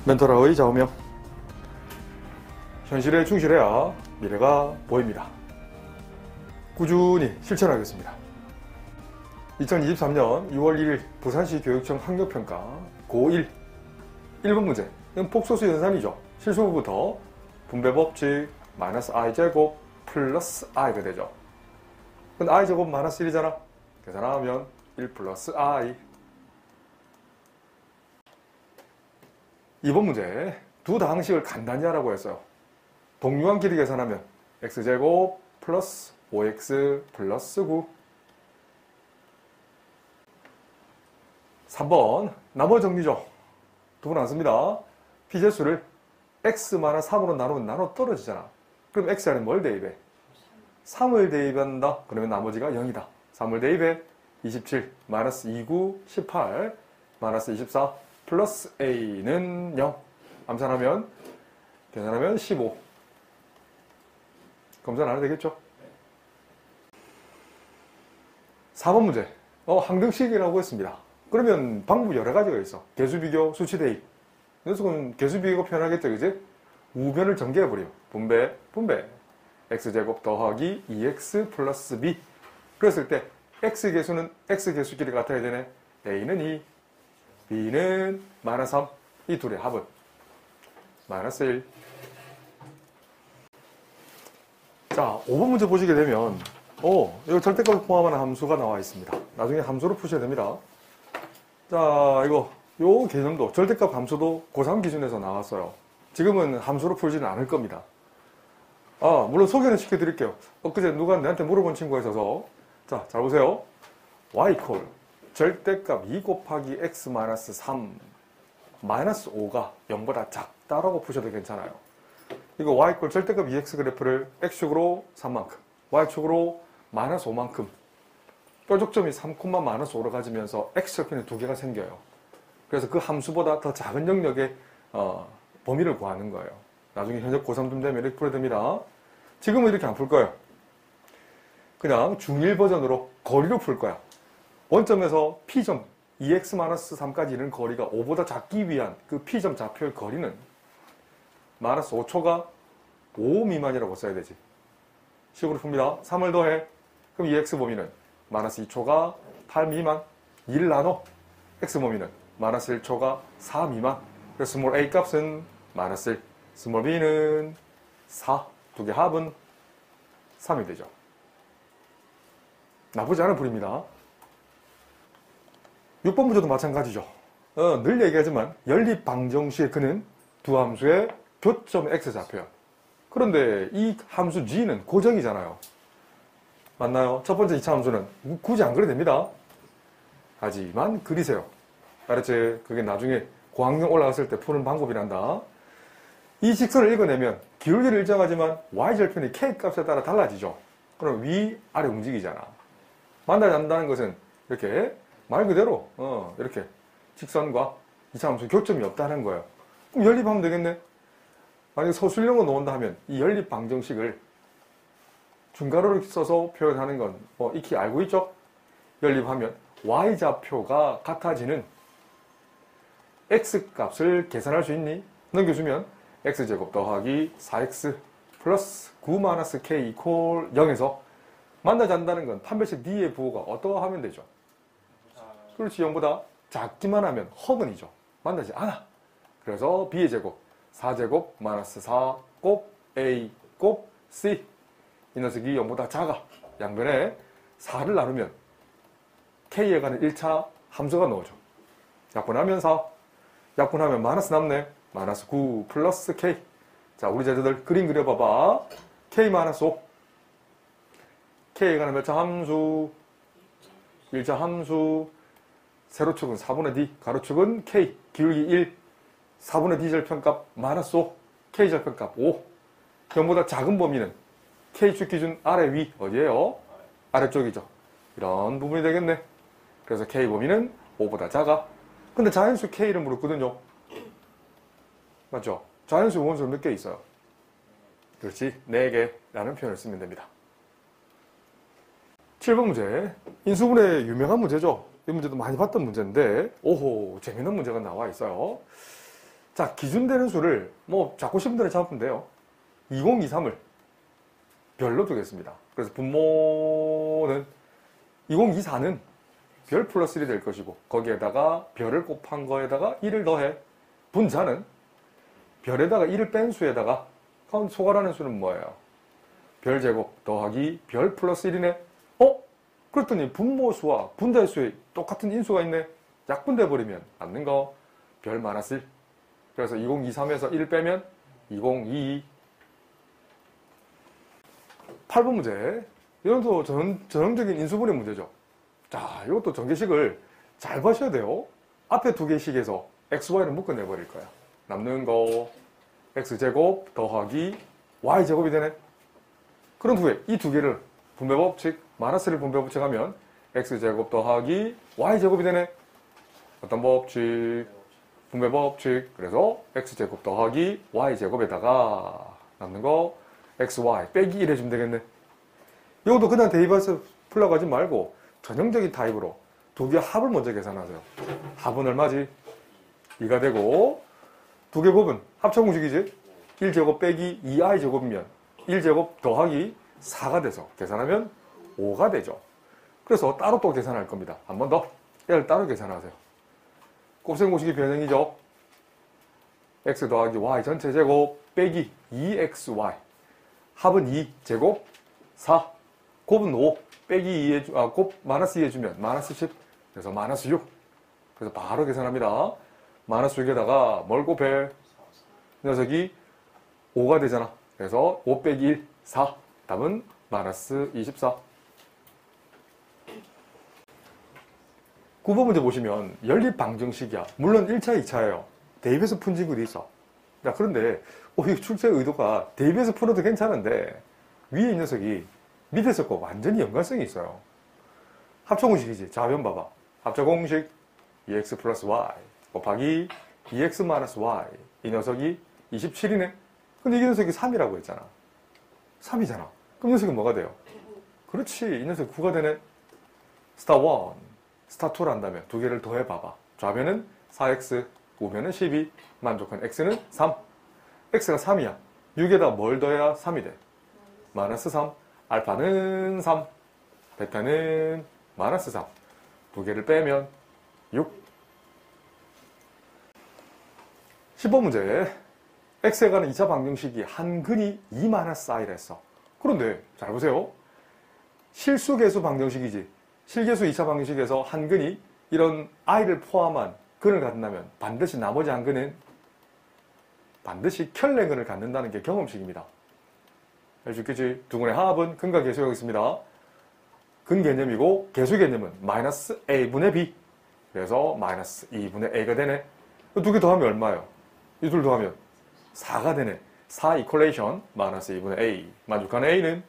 멘토라의 좌우명. 현실에 충실해야 미래가 보입니다. 꾸준히 실천하겠습니다. 2023년 6월 1일 부산시 교육청 학력평가 고1 1번 문제. 이건 폭소수 연산이죠. 실수부부터 분배법칙 마이너스 i제곱 플러스 i가 되죠. 근데 i제곱 마이너스 1이잖아. 계산하면 1 플러스 i. 2번 문제. 두 다항식을 간단히 하라고 했어요. 동류한 길이 계산하면 x제곱 플러스 5x 플러스 9. 3번 나머 정리죠. 두 번 안 씁니다. 피제수를 x-3으로 나누면 나눠 떨어지잖아. 그럼 x 안에 뭘 대입해? 3을 대입한다. 그러면 나머지가 0이다. 3을 대입해 27 마이너스 29 18 마이너스 24 플러스 a는 0. 암산하면 계산하면 15. 검사 안 해도 되겠죠? 4번 문제. 항등식이라고 했습니다. 그러면 방법이 여러 가지가 있어. 개수비교, 수치대입. 녀석은 개수비교가 편하겠죠, 그지? 우변을 전개해버려. 분배. x제곱 더하기 2x 플러스 b. 그랬을 때 x개수는 x개수끼리 같아야 되네. a는 2, b는 마이너스 3. 이 둘의 합은 마이너스 1. 자, 5번 문제 보시게 되면 이거 절대값을 포함하는 함수가 나와 있습니다. 나중에 함수로 푸셔야 됩니다. 자, 요 개념도, 절대값 함수도 고3 기준에서 나왔어요. 지금은 함수로 풀지는 않을 겁니다. 물론 소개는 시켜드릴게요. 엊그제 누가 내한테 물어본 친구가 있어서, 자, 잘 보세요. y 콜 절대값 2 곱하기 x 마이너스 3 마이너스 5가 0보다 작다라고 푸셔도 괜찮아요. 이거 y 콜 절대값 2x 그래프를 x축으로 3만큼, y축으로 마이너스 5만큼, 뾰족점이 3, 마이너스 5로 가지면서 x절편이 두 개가 생겨요. 그래서 그 함수보다 더 작은 영역의 범위를 구하는 거예요. 나중에 현역 고3쯤 되면 이렇게 풀어야 됩니다. 지금은 이렇게 안 풀 거예요. 그냥 중1 버전으로 거리로 풀 거야. 원점에서 P점 2x-3까지 이르는 거리가 5보다 작기 위한 그 P점 좌표의 거리는 마이너스 5초가 5 미만이라고 써야 되지. 식으로 풉니다. 3을 더해. 그럼 2x 범위는 마이너스 2초가 8 미만. 2를 나눠. x 범위는 마이너스 1초가 4 미만. 그래서 스몰 a 값은 마이너스 1, 스몰 b는 4. 두 개 합은 3이 되죠. 나쁘지 않은 풀입니다. 6번 문제도 마찬가지죠. 늘 얘기하지만 연립방정식의 그는 두 함수의 교점 x좌표야. 그런데 이 함수 g는 고정이잖아요. 맞나요? 첫 번째 2차 함수는 굳이 안 그려도 됩니다. 하지만 그리세요. 알았지? 그게 나중에 고학년 올라갔을 때 푸는 방법이란다. 이 직선을 읽어내면 기울기는 일정하지만 y절편이 k 값에 따라 달라지죠. 그럼 위, 아래 움직이잖아. 만나지 않는다는 것은 이렇게 말 그대로 이렇게 직선과 2차 함수 교점이 없다는 거예요. 그럼 연립하면 되겠네. 만약에 서술형으로 놓는다 하면 이 연립 방정식을 중괄호를 써서 표현하는 건 익히 알고 있죠? 연립하면 y좌표가 같아지는 x값을 계산할 수 있니? 넘겨주면 x제곱 더하기 4x 플러스 9 마이너스 k 이퀄 0에서 만나지 않는다는 건 판별식 d의 부호가 어떠하면 되죠? 그렇지, 0보다 작기만 하면 허근이죠. 만나지 않아. 그래서 b의 제곱 4제곱 마이너스 4 곱 a 곱 c. 이 녀석이 0보다 작아. 양변에 4를 나누면 k에 관한 1차 함수가 나오죠. 약분하면 4. 약분하면 마이너스 남네. 마이너스 9 플러스 k. 자, 우리 제자들 그림 그려봐봐. k 마이너스 5. k에 관한 몇 차 함수? 1차 함수. 세로축은 4분의 d, 가로축은 k, 기울기 1, 4분의 d 절편값 마이너스 5, k 절편값 5. 0보다 작은 범위는 k축 기준 아래 위 어디예요? 아래쪽이죠. 이런 부분이 되겠네. 그래서 k 범위는 5보다 작아. 근데 자연수 k를 물었거든요. 맞죠? 자연수 원수는 몇 개 있어요? 그렇지, 4개라는 표현을 쓰면 됩니다. 7번 문제. 인수분해 유명한 문제죠. 이 문제도 많이 봤던 문제인데, 오호, 재미있는 문제가 나와 있어요. 자, 기준되는 수를 뭐 잡고 싶은 대로 잡으면 돼요. 2023을 별로 두겠습니다. 그래서 분모는 2024는 별 플러스 1이 될 것이고 거기에다가 별을 곱한 거에다가 1을 더해. 분자는 별에다가 1을 뺀 수에다가 소괄하는 수는 뭐예요? 별 제곱 더하기 별 플러스 1이네. 그랬더니 분모수와 분자수에 똑같은 인수가 있네. 약분돼버리면 맞는 거 별 마이너스 1. 그래서 2023에서 1 빼면 2022. 8번 문제. 이것도 전형적인 인수분해 문제죠. 자, 이것도 전개식을 잘 봐셔야 돼요. 앞에 두 개식에서 xy를 묶어내버릴 거야. 남는 거 x제곱 더하기 y제곱이 되네. 그런 후에 이 두 개를 분배법칙, 마이너스를 분배법칙하면 x제곱 더하기 y제곱이 되네. 어떤 법칙? 분배법칙. 그래서 x제곱 더하기 y제곱에다가 남는 거 xy 빼기 1 해주면 되겠네. 이것도 그냥 대입해서 풀려고 하지 말고 전형적인 타입으로 두 개 합을 먼저 계산하세요. 합은 얼마지? 2가 되고 두 개 곱은 합쳐공식이지? 1제곱 빼기 2i제곱이면 1제곱 더하기 4가 돼서 계산하면 5가 되죠. 그래서 따로 또 계산할 겁니다. 한 번 더. 얘를 따로 계산하세요. 곱셈공식이 변형이죠. x 더하기 y 전체 제곱 빼기 2xy. 합은 2 제곱 4. 곱은 5 빼기 2에 곱 마이너스 2 해주면 마이너스 10. 그래서 마이너스 6. 그래서 바로 계산합니다. 마이너스 6에다가 뭘 곱해? 이 녀석이 5가 되잖아. 그래서 5 빼기 1 4. 답은 마이너스 24. 9번 문제 보시면 연립 방정식이야. 물론 1차, 2차예요. 대입해서 푼 친구도 있어. 자, 그런데 이 출제의 의도가 대입해서 풀어도 괜찮은데 위에 이 녀석이 밑에서 거 완전히 연관성이 있어요. 합쳐공식이지. 좌변 봐봐. 합쳐공식 2x 플러스 y 곱하기 2x 마이너스 y. 이 녀석이 27이네. 근데 이 녀석이 3이라고 했잖아. 3이잖아. 그럼 이 녀석이 뭐가 돼요? 그렇지. 이 녀석이 9가 되네. 스타 1, 스타 2를 한다면 두 개를 더해 봐봐. 좌변은 4x, 우변은 12. 만족한 x는 3. x가 3이야. 6에다 뭘 더해야 3이 돼? 마이너스 3. 알파는 3. 베타는 마이너스 3. 두 개를 빼면 6. 10번 문제. x에 관한 2차 방정식이 한 근이 2-i라 했어. 그런데 잘 보세요. 실수계수 방정식이지. 실계수 2차 방정식에서 한 근이 이런 i를 포함한 근을 갖는다면 반드시 나머지 한 근은 반드시 켤레근을 갖는다는 게 경험식입니다. 해주겠지? 두 근의 합은 근과 계수가 있습니다. 근 개념이고 계수 개념은 마이너스 a분의 b. 그래서 마이너스 2분의 a가 되네. 두 개 더하면 얼마예요? 이 둘 더하면 4가 되네. 4 이퀄레이션 마이너스 2분의 a. 만족한 a는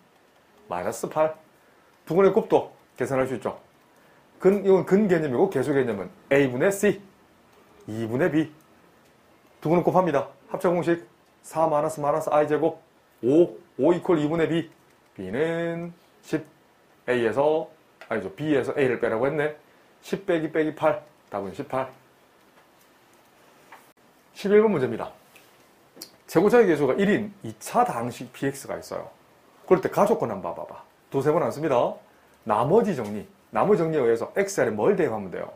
마이너스 8. 두 근의 곱도 계산할 수 있죠. 이건 근 개념이고 계수 개념은 a분의 c. 2분의 b. 두 근은 곱합니다. 합쳐공식 4 마이너스 i 제곱 5 이퀄 2분의 b. b는 10. a에서 아니죠. b에서 a를 빼라고 했네. 10 빼기 8. 답은 18. 11번 문제입니다. 최고차의 계수가 1인 2차 다항식 px가 있어요. 그럴 때 가족권 한번 봐봐. 두세 번 안 씁니다. 나머지 정리에 의해서 xr에 뭘 대입하면 돼요?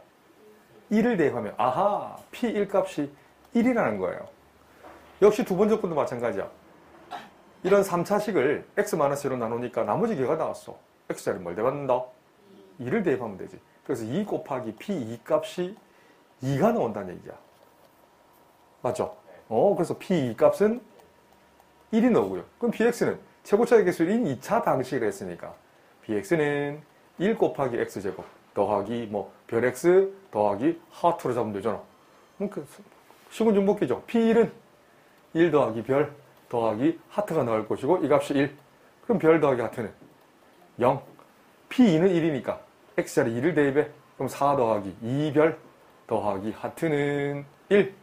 1을 대입하면 아하, p1 값이 1이라는 거예요. 역시 두 번째 것도 마찬가지야. 이런 3차식을 x-1로 나누니까 나머지 개가 나왔어. xr에 뭘 대입한다? 2를 대입하면 되지. 그래서 2 곱하기 p2 값이 2가 나온다는 얘기야. 맞죠? 그래서 p2 값은 1이 나오고요. 그럼 px는 최고차의 계수인 2차 방식을 했으니까 px는 1 곱하기 x제곱 더하기 별 x 더하기 하트로 잡으면 되잖아. 시군중복기죠. p1은 1 더하기 별 더하기 하트가 나올 것이고 이 값이 1. 그럼 별 더하기 하트는 0. p2는 1이니까 x자리 2를 대입해. 그럼 4 더하기 2별 더하기 하트는 1.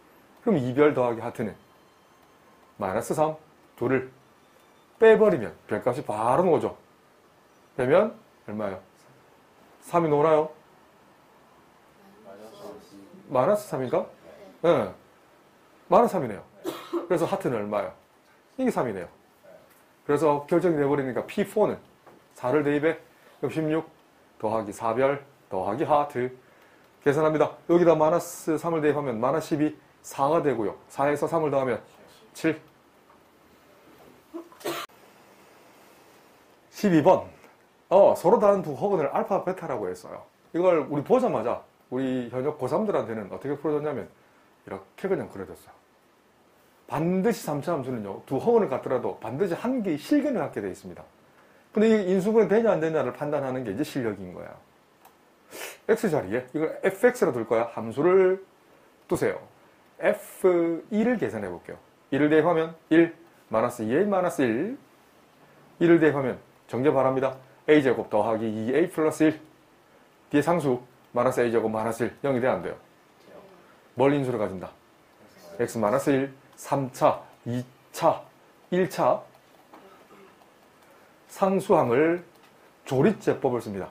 그럼 2별 더하기 하트는 마이너스 3. 둘을 빼버리면 별값이 바로 나오죠. 빼면 얼마예요? 3이 나오나요? 마이너스 3인가? 네. 마이너스 3이네요. 그래서 하트는 얼마예요? 이게 3이네요. 그래서 결정이 돼버리니까 P4는 4를 대입해. 그럼 16 더하기 4별 더하기 하트. 계산합니다. 여기다 마이너스 3을 대입하면 마이너스 12, 4가 되고요. 4에서 3을 더하면 7. 12번. 서로 다른 두 허근을 알파, 베타라고 했어요. 이걸 우리 보자마자 우리 현역 고3들한테는 어떻게 풀어줬냐면 이렇게 그냥 그려줬어요. 반드시 3차 함수는요, 두 허근을 갖더라도 반드시 한 개의 실근을 갖게 되어 있습니다. 근데 이게 인수분해 되냐 안 되냐를 판단하는 게 이제 실력인 거야. x 자리에 이걸 fx로 둘 거야. 함수를 두세요. f2를 계산해 볼게요. 1을 대입하면 1, 마이너스 2a 마이너스 1. 1을 대입하면 정제 바랍니다. a제곱 더하기 2a 플러스 1. 뒤에 상수 마이너스 a제곱 마이너스 1. 0이 돼야 안 돼요. 뭘 인수를 가진다? x 마이너스 1, 3차, 2차, 1차 상수함을 조립제법을 씁니다.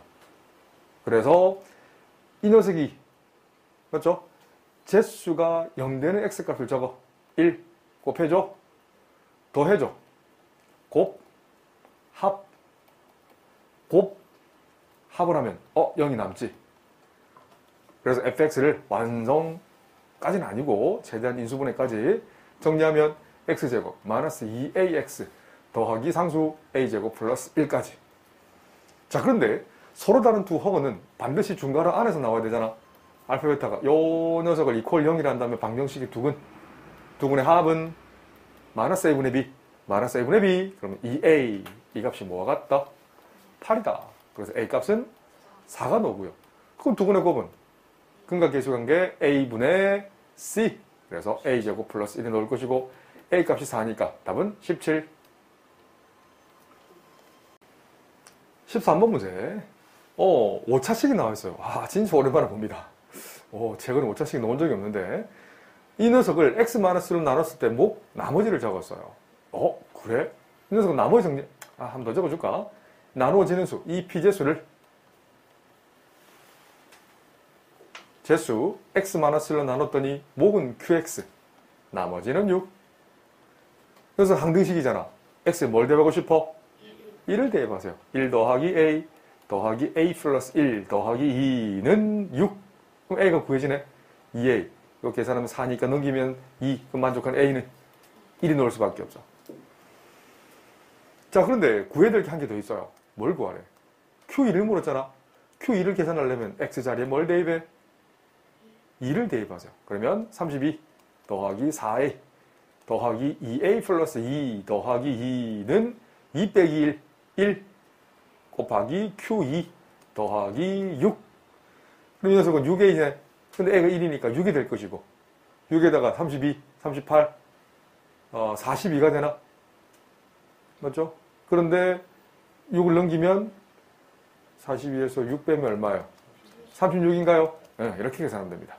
그래서 이 녀석이 맞죠? 제수가 0되는 x값을 적어. 1 곱해줘. 더해줘. 곱 합. 곱 합을 하면 0이 남지. 그래서 fx를 완성까지는 아니고 최대한 인수분해까지 정리하면 x제곱 마이너스 2ax 더하기 상수 a제곱 플러스 1까지. 자, 그런데 서로 다른 두 허근은 반드시 중괄호 안에서 나와야 되잖아. 알파, 베타가 요 녀석을 이퀄 0이라 한다면 방정식이 두근. 두근의 합은 마이너스 a분의 b, 마이너스 a분의 b. 그러면 2a, 이 값이 뭐와 같다? 8이다. 그래서 a 값은 4가 나오고요. 그럼 두근의 곱은 근각계수관계 a분의 c. 그래서 a제곱 플러스 1이 나올 것이고 a 값이 4니까 답은 17. 13번 문제. 5차식이 나와 있어요. 진짜 오랜만에 봅니다. 최근에 5차식이 나온 적이 없는데 이 녀석을 x-로 나눴을 때 나머지를 적었어요. 그래? 이 녀석은 나머지 정리 한 번 더 적어줄까? 나누어지는 수, 이 피제수를 제수 x-로 나눴더니 목은 qx, 나머지는 6. 그래서 항등식이잖아. x에 뭘 대입하고 싶어? 1을 대입하세요. 1 더하기 a 더하기 a 플러스 1 더하기 2는 6. 그럼 a가 구해지네. 2a. 이거 계산하면 4니까 넘기면 2. 그럼 만족한 a는 1이 나올 수밖에 없어. 자, 그런데 구해야 될 게 한 개 더 있어요. 뭘 구하래? q1을 물었잖아. q1을 계산하려면 x 자리에 뭘 대입해? 2를 대입하세요. 그러면 32 더하기 4a 더하기 2a 플러스 2 더하기 2는 2 빼기 1, 1 곱하기 q2 더하기 6. 그럼 이 녀석은 6a네. 근데 a가 1이니까 6이 될 것이고 6에다가 32, 38, 42가 되나? 맞죠? 그런데 6을 넘기면 42에서 6 빼면 얼마예요? 36인가요? 네, 이렇게 계산하면 됩니다.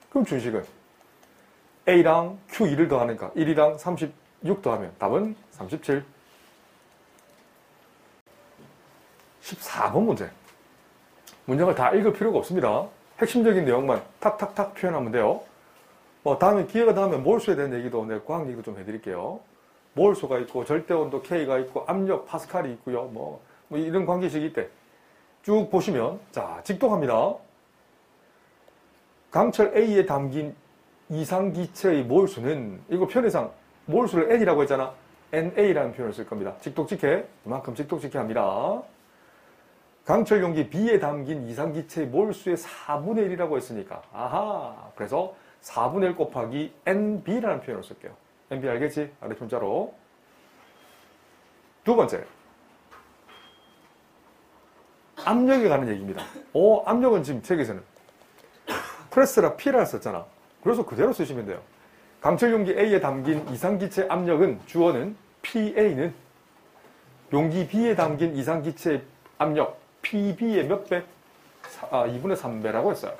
그럼 준식은 a랑 q2를 더하니까 1이랑 36 더하면 답은 37. 14번 문제. 문장을 다 읽을 필요가 없습니다. 핵심적인 내용만 탁탁탁 표현하면 돼요. 다음에 기회가 닿으면 몰수에 대한 얘기도, 과학 얘기도 좀 해드릴게요. 몰수가 있고, 절대온도 K가 있고, 압력 파스칼이 있고요. 뭐 이런 관계식이 있대. 쭉 보시면, 자, 직독합니다. 강철 A에 담긴 이상기체의 몰수는, 이거 편의상 몰수를 N이라고 했잖아. NA라는 표현을 쓸 겁니다. 직독직해. 이만큼 직독직해 합니다. 강철 용기 B에 담긴 이상기체의 몰수의 4분의 1이라고 했으니까. 그래서 4분의 1 곱하기 NB라는 표현을 쓸게요. NB 알겠지? 아래 문자로. 두 번째. 압력에 관한 얘기입니다. 압력은 지금 책에서는 프레스라 P라 썼잖아. 그래서 그대로 쓰시면 돼요. 강철 용기 A에 담긴 이상기체 압력은 주어는 PA는 용기 B에 담긴 이상기체 압력 PB의 몇 배? 2분의 3배라고 했어요.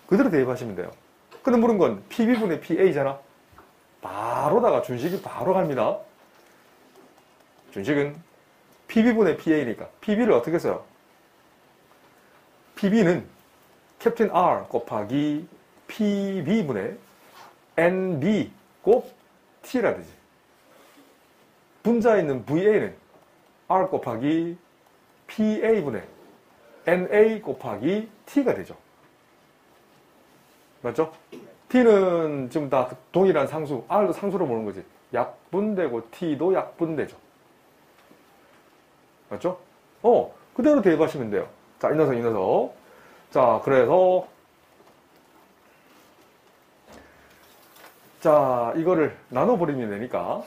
그대로 대입하시면 돼요. 근데 물은 건 PB분의 PA잖아. 바로다가 준식이 바로 갑니다. 준식은 PB분의 PA니까 PB를 어떻게 써요? PB는 캡틴 R 곱하기 PB분의 nb 곱 t라 되지. 분자에 있는 va는 r 곱하기 pa분의 na 곱하기 t가 되죠. 맞죠? t는 지금 다 동일한 상수, r도 상수로 보는 거지. 약분되고 t도 약분되죠. 맞죠? 그대로 대입하시면 돼요. 자, 이 녀석. 자, 그래서 자, 이거를 나눠버리면 되니까,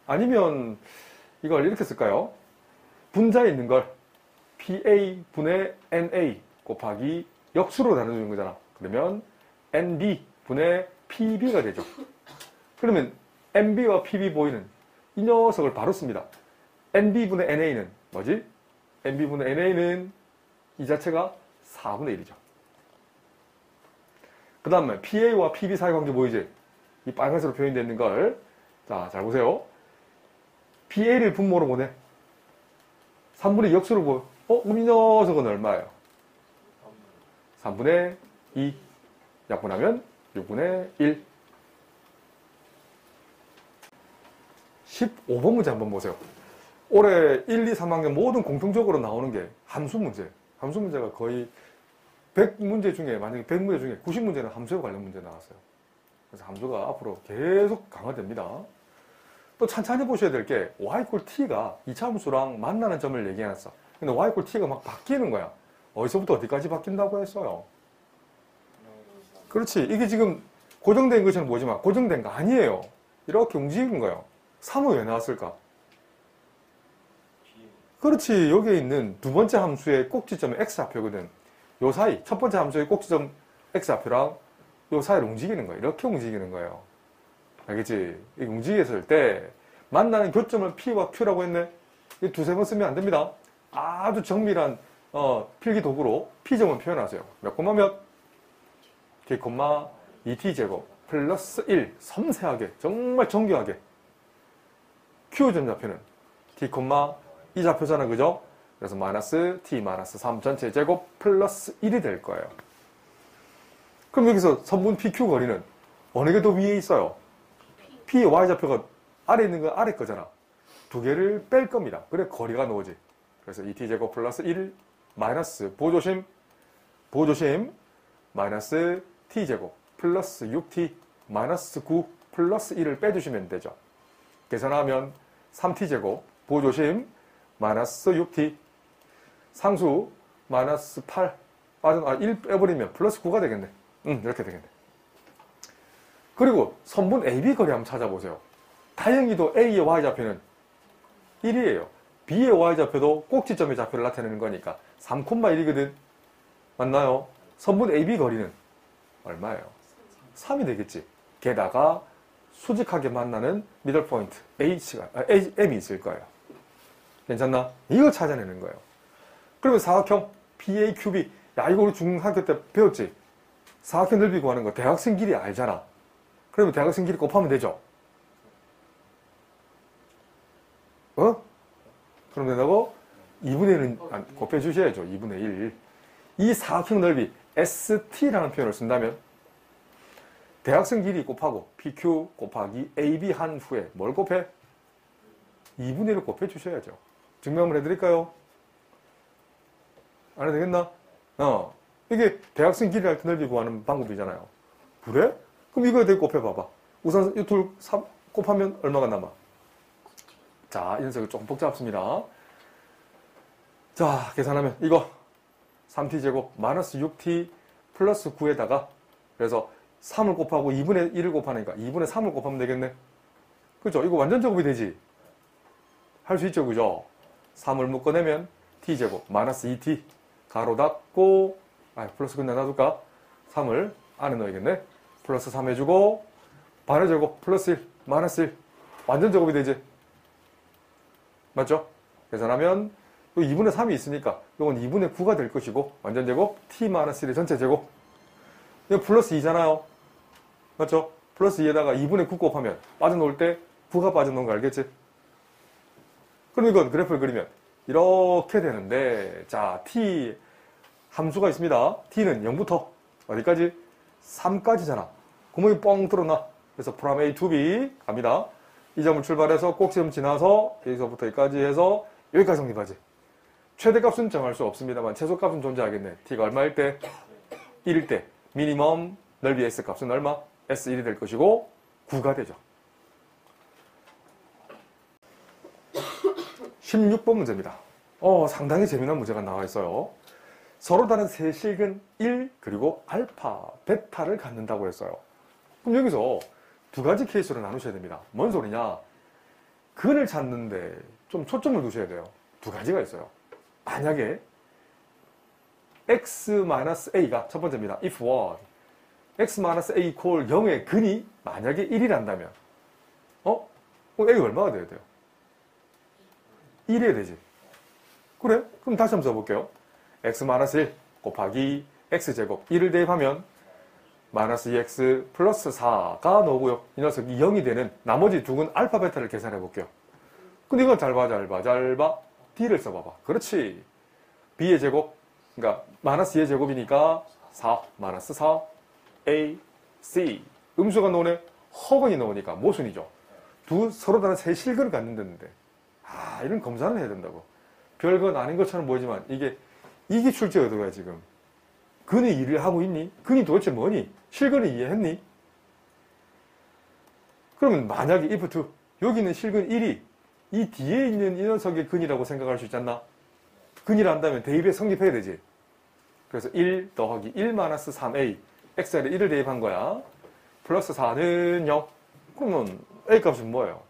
아니면 이걸 이렇게 쓸까요? 분자에 있는 걸 PA분의 NA 곱하기 역수로 나눠주는 거잖아. 그러면 NB분의 PB가 되죠. 그러면 NB와 PB 보이는 이 녀석을 바로 씁니다. NB분의 NA는 뭐지? NB분의 NA는 이 자체가 4분의 1이죠. 그 다음에 PA와 PB 사이 관계 보이지? 이 빨간색으로 표현되어 있는 걸. 자, 잘 보세요. PA를 분모로 보내. 3분의 2 역수로 보여. 그럼 이 녀석은 얼마예요? 3분의 2. 약분하면 6분의 1. 15번 문제 한번 보세요. 올해 1, 2, 3학년 모든 공통적으로 나오는 게 함수 문제. 함수 문제가 거의 100문제 중에, 만약에 100문제 중에 90문제는 함수에 관련 문제 나왔어요. 그래서 함수가 앞으로 계속 강화됩니다. 또 찬찬히 보셔야 될 게 y = t가 2차 함수랑 만나는 점을 얘기해놨어. 근데 y = t가 막 바뀌는 거야. 어디서부터 어디까지 바뀐다고 했어요? 그렇지. 이게 지금 고정된 것처럼 보지만 고정된 거 아니에요. 이렇게 움직이는 거예요. 3은 왜 나왔을까? 그렇지. 여기에 있는 두 번째 함수의 꼭지점이 x좌표거든. 요 사이, 첫 번째 함수의 꼭지점 x좌표랑 요 사이를 움직이는 거예요. 이렇게 움직이는 거예요. 알겠지? 이 움직였을 때 만나는 교점을 P와 Q라고 했네. 이 두세 번 쓰면 안 됩니다. 아주 정밀한 필기 도구로 P점을 표현하세요. 몇 콤마 몇? K, 2T제곱 플러스 1. 섬세하게, 정말 정교하게. Q점 좌표는 T, 이 좌표잖아, 그죠? 그래서 마이너스 T 마이너스 3 전체 제곱 플러스 1이 될 거예요. 그럼 여기서 선분 PQ 거리는 어느 게 더 위에 있어요? P, Y좌표가 아래 있는 건 아래 거잖아. 두 개를 뺄 겁니다. 그래 거리가 나오지. 그래서 2T제곱 플러스 1 마이너스 보조심 마이너스 T제곱 플러스 6T 마이너스 9 플러스 1을 빼주시면 되죠. 계산하면 3T제곱 보조심 마이너스 6T 상수 마이너스 8 1 빼버리면 플러스 9가 되겠네. 이렇게 되겠네. 그리고 선분 AB 거리 한번 찾아보세요. 다행히도 A의 Y좌표는 1이에요. B의 Y좌표도 꼭지점의 좌표를 나타내는 거니까 3,1이거든. 맞나요? 선분 AB 거리는 얼마예요? 3이 되겠지. 게다가 수직하게 만나는 미들 포인트 M이 있을 거예요. 괜찮나? 이거 찾아내는 거예요. 그러면 사각형 PAQB. 야, 이거 우리 중학교 때 배웠지? 사각형 넓이 구하는 거 대각선 길이 알잖아. 그러면 대각선 길이 곱하면 되죠? 그럼 된다고? 2분의 1은 곱해주셔야죠. 2분의 1. 이 사각형 넓이 ST라는 표현을 쓴다면 대각선 길이 곱하고 PQ 곱하기 AB 한 후에 뭘 곱해? 2분의 1을 곱해주셔야죠. 증명 한번 해드릴까요? 안 해도 되겠나? 이게 대각선 길이 할 때 넓이 구하는 방법이잖아요. 그래? 그럼 이거에 대해 곱해봐봐. 우선 이 둘 곱하면 얼마가 남아? 자, 이 녀석이 조금 복잡합니다. 자, 계산하면 이거 3t제곱 마이너스 6t 플러스 9에다가 그래서 3을 곱하고 2분의 1을 곱하니까 2분의 3을 곱하면 되겠네. 그죠? 이거 완전 제곱이 되지? 할 수 있죠, 그죠? 3을 묶어내면 t제곱 마이너스 2t 가로 닫고 플러스 그냥 놔둘까? 3을 안에 넣어야겠네. 플러스 3 해주고 반의 제곱 플러스 1 마이너스 1 완전 제곱이 되지? 맞죠? 계산하면 2분의 3이 있으니까 이건 2분의 9가 될 것이고 완전 제곱 t 마이너스 1의 전체 제곱 이거 플러스 2잖아요. 맞죠? 플러스 2에다가 2분의 9 곱하면 빠져놓을 때 9가 빠져놓은 거 알겠지? 그럼 이건 그래프를 그리면 이렇게 되는데 자, t 함수가 있습니다. t는 0부터 어디까지? 3까지잖아. 구멍이 뻥 뚫어놔. 그래서 from A to B 갑니다. 이 점을 출발해서 꼭지점 지나서 여기서부터 여기까지 해서 여기까지 성립하지. 최대값은 정할 수 없습니다만 최소값은 존재하겠네. t가 얼마일 때? 1일 때 미니멈 넓이 s값은 얼마? S1이 될 것이고 9가 되죠. 16번 문제입니다. 상당히 재미난 문제가 나와 있어요. 서로 다른 세 실근 1 그리고 알파, 베타를 갖는다고 했어요. 그럼 여기서 두 가지 케이스로 나누셔야 됩니다. 뭔 소리냐? 근을 찾는데 좀 초점을 두셔야 돼요. 두 가지가 있어요. 만약에 x-a가 첫 번째입니다. if what x-a equal 0의 근이 만약에 1이란다면 그럼 a가 얼마가 돼야 돼요? 1이어야 되지. 그래? 그럼 다시 한번 써볼게요. x-1 곱하기 x제곱 1을 대입하면 마이너스 2x 플러스 4가 나오고요. 이 녀석이 0이 되는 나머지 두 근 알파 베타를 계산해 볼게요. 근데 이건 잘 봐. d를 써봐봐. 그렇지. b의 제곱, 그러니까 마이너스 2의 제곱이니까 4, 마이너스 4, a, c. 음수가 나오네. 허근이 나오니까 모순이죠. 서로 다른 세 실근을 갖는다는데. 이런 검사를 해야 된다고. 별건 아닌 것처럼 보이지만 이게 출제거든요, 지금. 근이 일을 하고 있니? 근이 도대체 뭐니? 실근을 이해했니? 그러면 만약에 if to 여기 있는 실근 1이 이 뒤에 있는 이 녀석의 근이라고 생각할 수 있지 않나? 근이라 한다면 대입에 성립해야 되지. 그래서 1 더하기 1 마이너스 3a x에 1을 대입한 거야. 플러스 4는 0. 그러면 a 값은 뭐예요?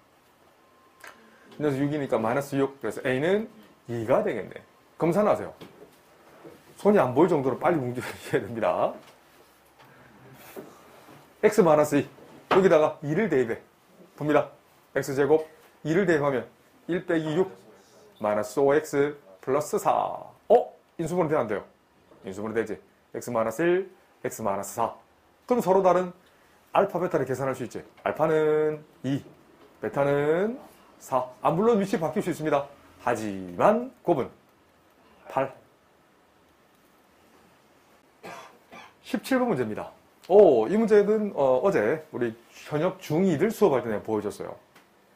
이 녀석 6이니까 마이너스 6. 그래서 a는 2가 되겠네. 검사는 하세요. 손이 안 보일 정도로 빨리 움직여야 됩니다. x-2 여기다가 2를 대입해 봅니다. x제곱 2를 대입하면 1 빼기 6 마이너스 5x 플러스 4. 인수분해 되면 안 돼요. 인수분해 되지. x-1 x-4. 그럼 서로 다른 알파 베타를 계산할 수 있지. 알파는 2 베타는 4. 물론 위치 바뀔 수 있습니다. 하지만 곱은 8. 17번 문제입니다. 이 문제는 어제 우리 현역 중2들 수업할 때 내가 보여줬어요.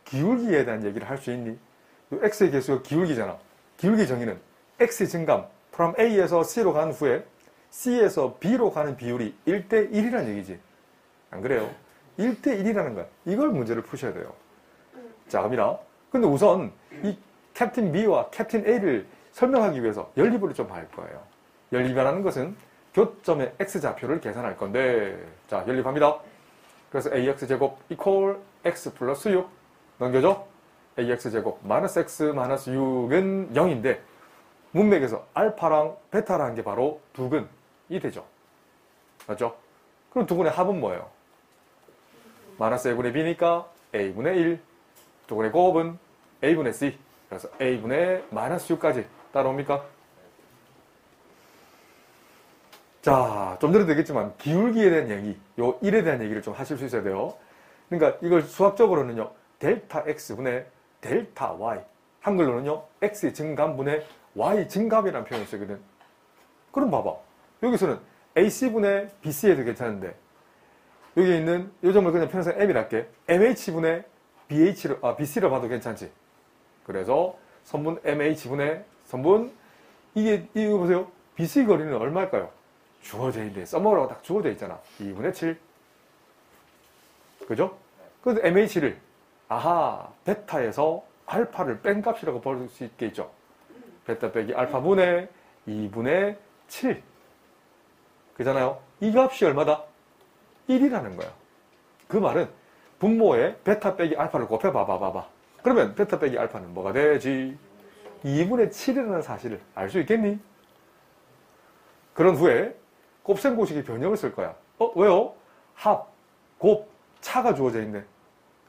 기울기에 대한 얘기를 할 수 있니? x의 개수가 기울기잖아. 기울기 정의는 x의 증감 from a에서 c로 간 후에 c에서 b로 가는 비율이 1대 1이라는 얘기지. 안 그래요? 1대 1이라는 거야. 이걸 문제를 푸셔야 돼요. 자, 갑니다. 근데 우선 이 캡틴 B와 캡틴 A를 설명하기 위해서 연립을 좀 할 거예요. 연립이라는 것은 교점의 x좌표를 계산할 건데, 자, 연립합니다. 그래서 ax제곱 equal x 플러스 6 넘겨줘. ax제곱 마이너스 x 마이너스 6은 0인데 문맥에서 알파랑 베타라는 게 바로 두 근이 되죠. 맞죠? 그럼 두 근의 합은 뭐예요? 마이너스 a분의 b니까 a분의 1. 두 근의 곱은 a분의 c. 그래서 a분의 마이너스 6까지 따라옵니까? 자, 좀 전에도 얘기했지만 기울기에 대한 얘기, 요 1에 대한 얘기를 좀 하실 수 있어야 돼요. 그러니까 이걸 수학적으로는요. 델타 x분의 델타 y. 한글로는요. x의 증감분의 y 증감이라는 표현을 쓰거든. 그럼 봐봐. 여기서는 ac분의 bc에도 괜찮은데 여기 있는 요 점을 그냥 편해서 m이라 할게. mh분의 bc로 봐도 괜찮지. 그래서 선분 mh분의 선분 이거 보세요. bc 거리는 얼마일까요? 주어져 있는데 써먹으라고 딱 주어져 있잖아. 2분의 7. 그죠? 그래서 MH를 베타에서 알파를 뺀 값이라고 볼 수 있겠죠. 베타 빼기 알파분의 2분의 7. 그잖아요. 이 값이 얼마다? 1이라는 거야. 그 말은 분모에 베타 빼기 알파를 곱해봐봐. 그러면 베타 빼기 알파는 뭐가 되지? 2분의 7이라는 사실을 알 수 있겠니? 그런 후에 곱셈고식의 변형을 쓸 거야. 왜요? 합, 곱, 차가 주어져 있네.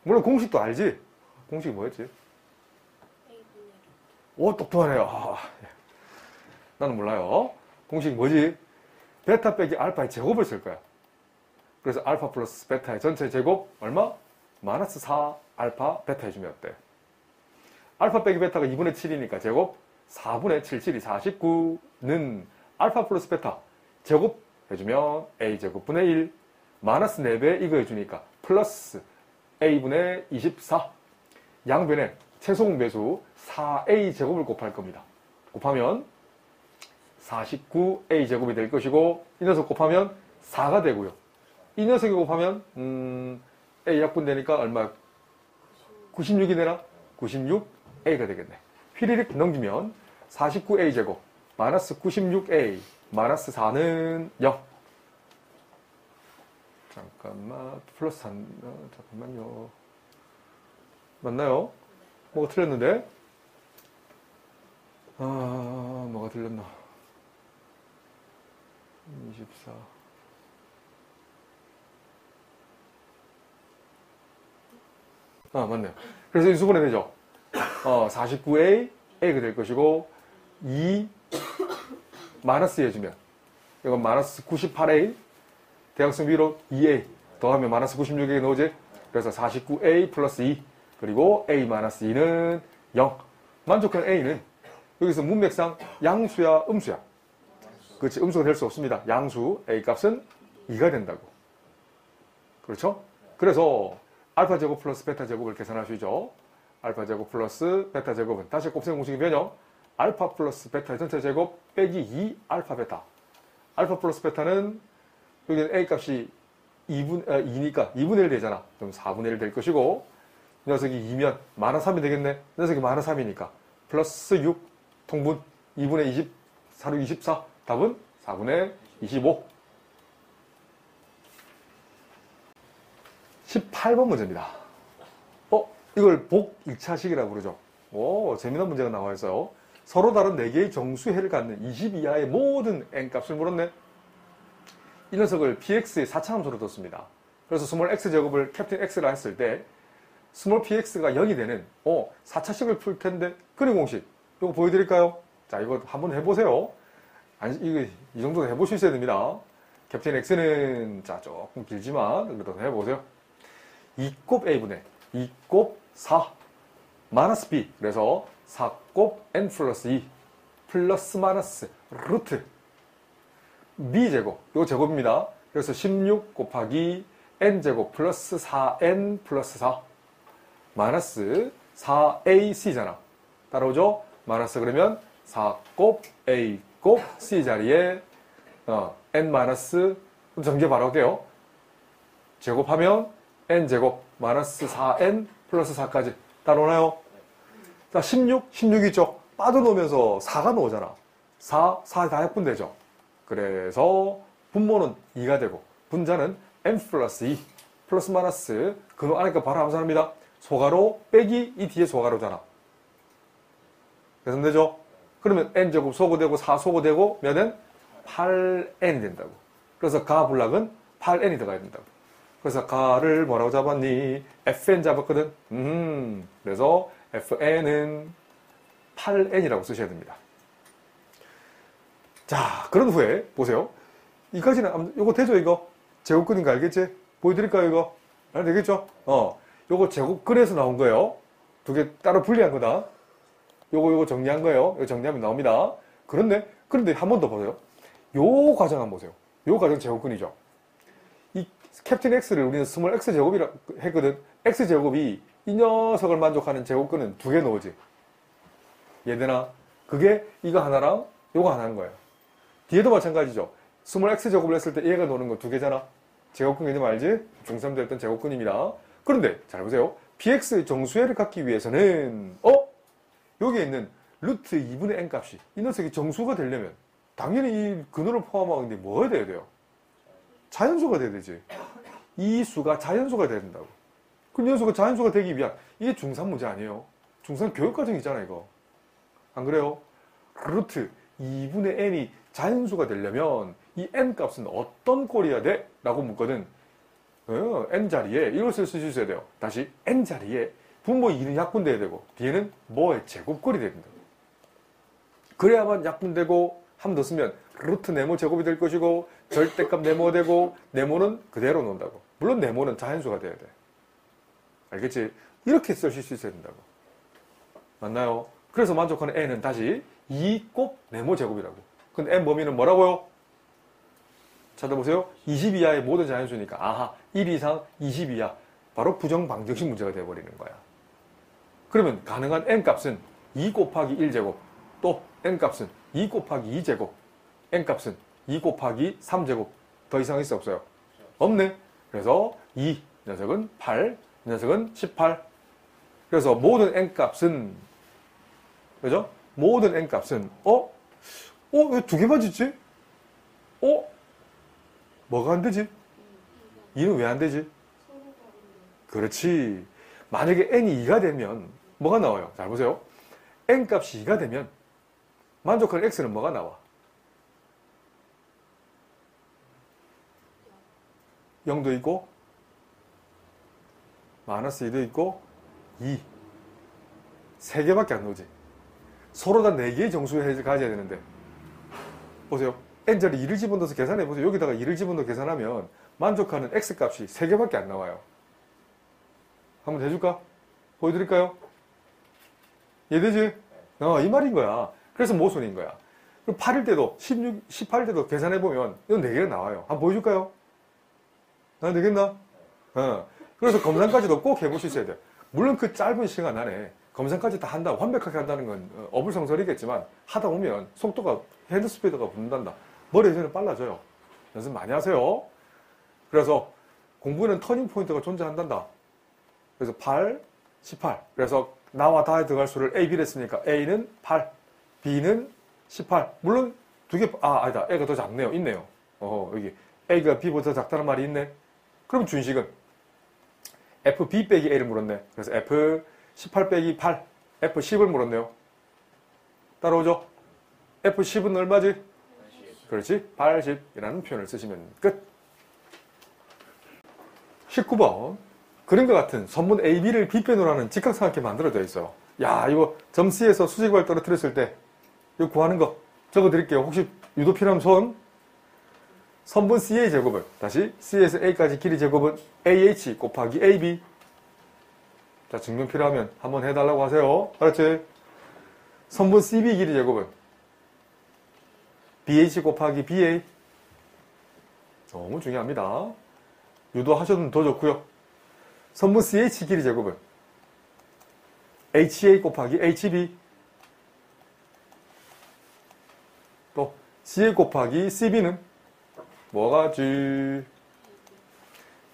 물론 공식도 알지? 공식이 뭐였지? 오, 똑똑하네요. 나는 몰라요. 공식이 뭐지? 베타 빼기 알파의 제곱을 쓸 거야. 그래서 알파 플러스 베타의 전체 제곱 얼마? 마이너스 4 알파 베타 해주면 어때? 알파 빼기 베타가 2분의 7이니까 제곱 4분의 7, 7이 49는 알파 플러스 베타 제곱 해주면 a제곱분의 1 마이너스 4배 이거 해주니까 플러스 a분의 24 양변에 최소공 배수 4a 제곱을 곱할 겁니다. 곱하면 49a 제곱이 될 것이고 이 녀석 곱하면 4가 되고요. 이 녀석이 곱하면 a 약분되니까 얼마? 96이 되나? 96a가 되겠네. 휘리릭 넘기면 49a 제곱 마이너스 96a 마이너스 4는 0. 잠깐만 플러스 3 잠깐만요. 맞나요? 뭐가 틀렸는데? 뭐가 틀렸나? 24 맞네요. 그래서 인수분해 되죠. 49a, a가 될 것이고 2 마이너스 해주면 이건 마이너스 98a 대각선 위로 2a 더하면 마이너스 96a 나오지. 그래서 49a 플러스 2 그리고 a 마이너스 2는 0. 만족한 a는 여기서 문맥상 양수야 음수야? 그렇지, 음수가 될 수 없습니다. 양수 a 값은 2가 된다고. 그렇죠? 그래서 알파 제곱 플러스 베타 제곱을 계산할 수 있죠. 알파 제곱 플러스 베타 제곱은 다시 곱셈 공식의 변형 알파 플러스 베타 전체 제곱 빼기 2 알파 베타. 알파 플러스 베타는 여기는 a 값이 2니까 2분의 1 되잖아. 그럼 4분의 1 될 것이고 이 녀석이 2면 마이너스 3이 되겠네. 이 녀석이 마이너스 3이니까 플러스 6 통분 2분의 20 4로 24 답은 4분의 25. 18번 문제입니다. 이걸 복 1차식이라고 그러죠. 재미난 문제가 나와 있어요. 서로 다른 4개의 정수해를 갖는 20 이하의 모든 n값을 물었네. 이 녀석을 px의 4차함수로 뒀습니다. 그래서 스몰 x제곱을 캡틴 x라 했을 때 스몰 px가 0이 되는 4차식을 풀 텐데 그림 공식 이거 보여드릴까요? 자, 이거 한번 해보세요. 이 정도는 해볼 수 있어야 됩니다. 캡틴 x는 자 조금 길지만 그래도 해보세요. 2곱 a분의 2곱 4 마이너스 b 그래서 4곱 n 플러스 2 플러스 마이너스 루트 b제곱 이거 제곱입니다. 그래서 16 곱하기 n제곱 플러스 4n 플러스 4 마이너스 4ac잖아. 따라오죠? 마이너스 그러면 4곱 a 곱 c 자리에 n 마이너스 정제 바로 할게요. 제곱하면 n제곱 마이너스 4n 플러스 4까지 따라오나요? 자, 16 있죠? 빠져놓으면서 4가 나오잖아. 4 다 약분되죠. 그래서 분모는 2가 되고 분자는 n 플러스 2 플러스 마이너스 그거 안에 거 바로 함수합니다. 소가로 빼기 이 뒤에 소가로잖아. 계산되죠? 그러면 n제곱 소거되고 4 소거되고 몇은 8n이 된다고. 그래서 가 불락은 8n이 들어가야 된다고. 그래서 가를 뭐라고 잡았니? fn 잡았거든. 그래서 fn은 8n이라고 쓰셔야 됩니다. 자, 그런 후에 보세요. 이까지는 요거 되죠, 이거? 제곱근인 거 알겠지? 보여드릴까요, 이거? 되겠죠? 요거 제곱근에서 나온 거예요. 두 개 따로 분리한 거다. 요거 정리한 거예요. 이거 정리하면 나옵니다. 그런데 한 번 더 보세요. 요 과정 한번 보세요. 요 과정 제곱근이죠. 이 캡틴 x를 우리는 스몰 x제곱이라 했거든. x제곱이 이 녀석을 만족하는 제곱근은 두 개 나오지. 얘들아, 그게 이거 하나랑 요거 하나인 거예요. 뒤에도 마찬가지죠. 스몰 x제곱을 했을 때 얘가 노는 거 두 개잖아. 제곱근 개념 알지? 중3 때 했던 제곱근입니다. 그런데 잘 보세요. px의 정수해를 갖기 위해서는 여기에 있는 루트 2분의 n 값이 이 녀석이 정수가 되려면 당연히 이 근호를 포함하는데 뭐가 돼야 돼요? 자연수가 돼야 되지. 이 수가 자연수가 돼야 된다고. 그 녀석은 자연수가 되기 위한 이게 중3 문제 아니에요. 중3 교육과정 있잖아 이거. 안 그래요? 루트 2분의 n이 자연수가 되려면 이 n 값은 어떤 꼴이어야 돼? 라고 묻거든. n 자리에 이것을 쓰셔야 돼요. 다시 n 자리에 분모 2는 약분돼야 되고 뒤에는 뭐의 제곱꼴이 돼야 된다. 그래야만 약분되고 한 번 더 쓰면 루트 네모 제곱이 될 것이고 절대값 네모가 되고 네모는 그대로 논다고. 물론 네모는 자연수가 돼야 돼. 알겠지? 이렇게 쓰실 수 있어야 된다고. 맞나요? 그래서 만족하는 n은 다시 2곱 네모 제곱이라고. 근데 n 범위는 뭐라고요? 찾아보세요. 20 이하의 모든 자연수니까 아하 1 이상 20 이하 바로 부정방정식 문제가 되어버리는 거야. 그러면 가능한 n값은 2 곱하기 1제곱 또 n값은 2 곱하기 2제곱 n값은 2 곱하기 3제곱 더 이상 있어 없어요? 없네. 그래서 2 녀석은 8 녀석은 18 그래서 모든 n값은 그죠? 모든 n값은 왜 두 개만 짓지? 뭐가 안 되지? 2는 왜 안 되지? 그렇지. 만약에 n이 2가 되면 뭐가 나와요? 잘 보세요. n값이 2가 되면 만족하는 x는 뭐가 나와? 0도 있고 마이너스 2도 있고 2 3개밖에 안 나오지. 서로 다 4개의 정수를 가져야 되는데 보세요. n자리 2를 집어넣어서 계산해보세요. 여기다가 2를 집어넣어 계산하면 만족하는 x값이 3개밖에 안 나와요. 한번 해줄까? 보여드릴까요? 이해되지? 이 말인 거야. 그래서 모순인 거야. 8일 때도 18일 때도 계산해보면 이건 4개가 나와요. 한번 보여줄까요? 되겠나? 그래서 검산까지도 꼭 해볼 수 있어야 돼. 물론 그 짧은 시간 안에 검산까지 다 한다고 완벽하게 한다는 건 어불성설이겠지만 하다 보면 속도가 핸드스피드가 붙는단다. 머리 회전이 빨라져요. 연습 많이 하세요. 그래서 공부에는 터닝 포인트가 존재한단다. 그래서 8, 18. 그래서 나와 다에 들어갈 수를 A, B를 했으니까 A는 8, B는 18. 물론 두 개, 아니다. A가 더 작네요. 있네요. 여기 A가 B보다 더 작다는 말이 있네. 그럼 준식은 FB 빼기 A를 물었네. 그래서 F18 빼기 8, F10을 물었네요. 따라오죠? F10은 얼마지? 그렇지? 80이라는 표현을 쓰시면 끝. 19번. 그림과 같은 선분 AB를 B편으로 직각삼각형이 만들어져 있어요. 야, 이거 점 C에서 수직을 떨어뜨렸을 때 이거 구하는 거 적어드릴게요. 혹시 유도 필요하면 손. 선분 CA 제곱은 다시 C에서 A까지 길이 제곱은 AH 곱하기 AB. 자, 증명 필요하면 한번 해달라고 하세요. 알았지? 선분 CB 길이 제곱은 BH 곱하기 BA. 너무 중요합니다. 유도하셔도 더 좋고요. 선분 CH 길이 제곱은 HA 곱하기 HB. 또 CA 곱하기 CB는 뭐가지?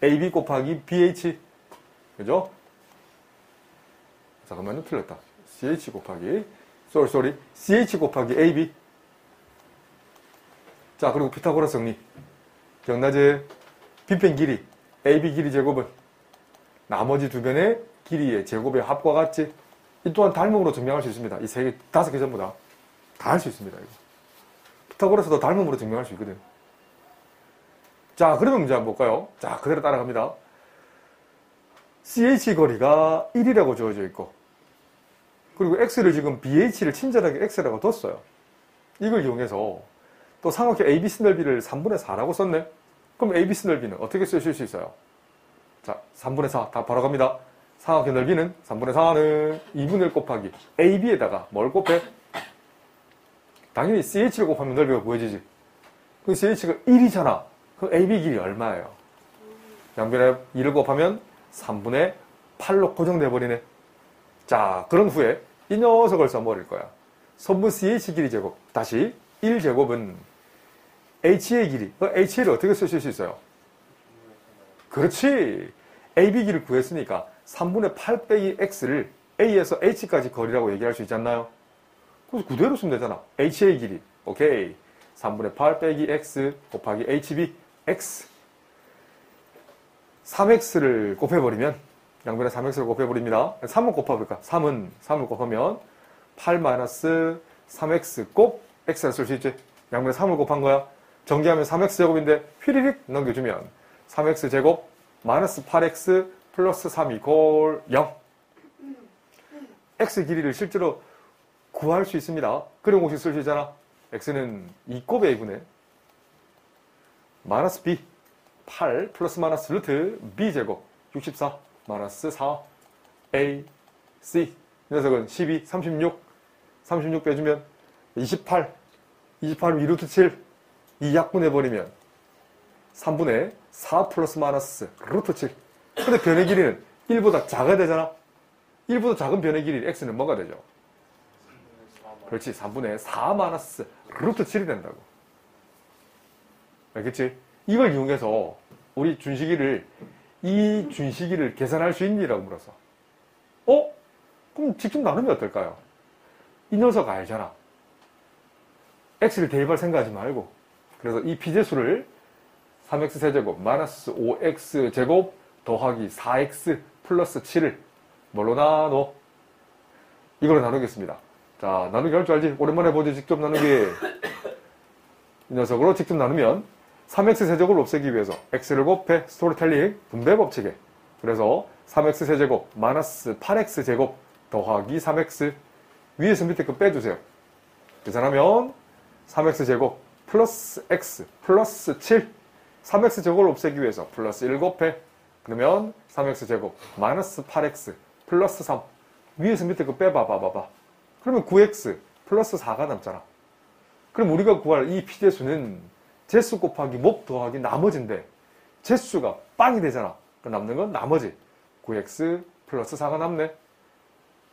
AB 곱하기 BH. 그죠? 잠깐만요. 틀렸다. CH 곱하기 CH 곱하기 AB. 자, 그리고 피타고라스 정리. 기억나지? B편 길이 AB 길이 제곱은 나머지 두 변의 길이의 제곱의 합과 같지? 이 또한 닮음으로 증명할 수 있습니다. 이 세 개, 5개 전부 다 할 수 있습니다. 이거. 피타고라스도 닮음으로 증명할 수 있거든. 자, 그러면 문제 한번 볼까요? 자, 그대로 따라갑니다. CH 거리가 1이라고 주어져 있고, 그리고 X를 지금 BH를 친절하게 X라고 뒀어요. 이걸 이용해서 또 삼각형 ABC 넓이를 3분의 4라고 썼네? 그럼 ABC 넓이는 어떻게 쓰실 수 있어요? 자, 3분의 4. 다 바로 갑니다. 삼각형 넓이는 3분의 4는 2분의 1 곱하기 AB에다가 뭘 곱해? 당연히 CH를 곱하면 넓이가 보여지지. 그 CH가 1이잖아. 그 AB 길이 얼마예요? 양변에 2를 곱하면 3분의 8로 고정돼버리네. 자, 그런 후에 이 녀석을 써버릴 거야. 선분 CH 길이 제곱. 다시 1제곱은 HA 길이. HA를 어떻게 쓰실 수 있어요? 그렇지. AB 길이를 구했으니까 3분의 8 빼기 X를 A에서 H까지 거리라고 얘기할 수 있지 않나요? 그래서 그대로 쓰면 되잖아. HA 길이. 오케이. 3분의 8 빼기 X 곱하기 HB. X. 3X를 곱해버리면, 양변에 3X를 곱해버립니다. 3은 곱해볼까? 3을 곱하면 8-3X 곱 X를 쓸 수 있지. 양변에 3을 곱한 거야. 전개하면 3X제곱인데 휘리릭 넘겨주면 3X제곱 마이너스 8X 플러스 3 이퀄 0. X 길이를 실제로 구할 수 있습니다. 그런 공식 쓸 수 있잖아. X는 2곱 A분의 마이너스 B 8 플러스 마이너스 루트 B제곱 64 마이너스 4 A C. 이 녀석은 12, 36 빼주면 28 28을 2루트 7 이 약분해버리면 3분의 4 플러스 마이너스 루트 7. 근데 변의 길이는 1보다 작아야 되잖아. 1보다 작은 변의 길이 x는 뭐가 되죠? 그렇지. 3분의 4 마이너스 루트 7이 된다고. 알겠지? 이걸 이용해서 우리 이 준식이를 계산할 수 있니라고 물었어. 그럼 직접 나누면 어떨까요? 이 녀석 알잖아. x를 대입할 생각하지 말고. 그래서 이 피제수를 3x 세제곱 마이너스 5x 제곱 더하기 4x 플러스 7을 뭘로 나눠? 이걸로 나누겠습니다. 자, 나누기 할 줄 알지? 오랜만에 보지. 직접 나누기. 이 녀석으로 직접 나누면 3x 세제곱을 없애기 위해서 x를 곱해 스토리텔링 분배 법칙에. 그래서 3x 세제곱 마이너스 8x 제곱 더하기 3x 위에서 밑에 거 빼주세요. 계산하면 3x 제곱 플러스 x 플러스 7 3x 제곱을 없애기 위해서 플러스 1 곱해. 그러면 3x 제곱 마이너스 8x 플러스 3 위에서 밑에 거 빼봐봐. 그러면 9x 플러스 4가 남잖아. 그럼 우리가 구할 이 피제수는 제수 곱하기 목 더하기 나머지인데 제수가 빵이 되잖아. 그럼 남는 건 나머지 9x 플러스 4가 남네.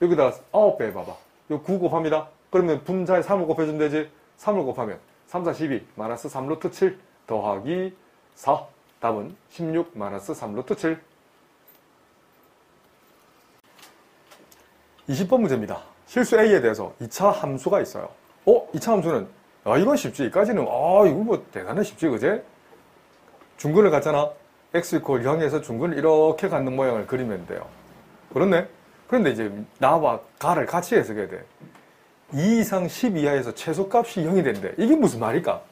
여기다가 9 빼봐봐. 요 9 곱합니다. 그러면 분자에 3을 곱해주면 되지. 3을 곱하면 3, 4, 12 마이너스 3 루트 7 더하기 4. 답은 16 마이너스 3 루트 7. 20번 문제입니다. 실수 A에 대해서 2차 함수가 있어요. 2차 함수는 이건 쉽지. 이까지는 이거 뭐 대단히 쉽지, 그제? 중근을 갖잖아. x 이퀄 0에서 중근을 이렇게 갖는 모양을 그리면 돼요. 그렇네? 그런데 이제 나와 가를 같이 해석해야 돼. 2 이상 10 이하에서 최소값이 0이 된대. 이게 무슨 말일까?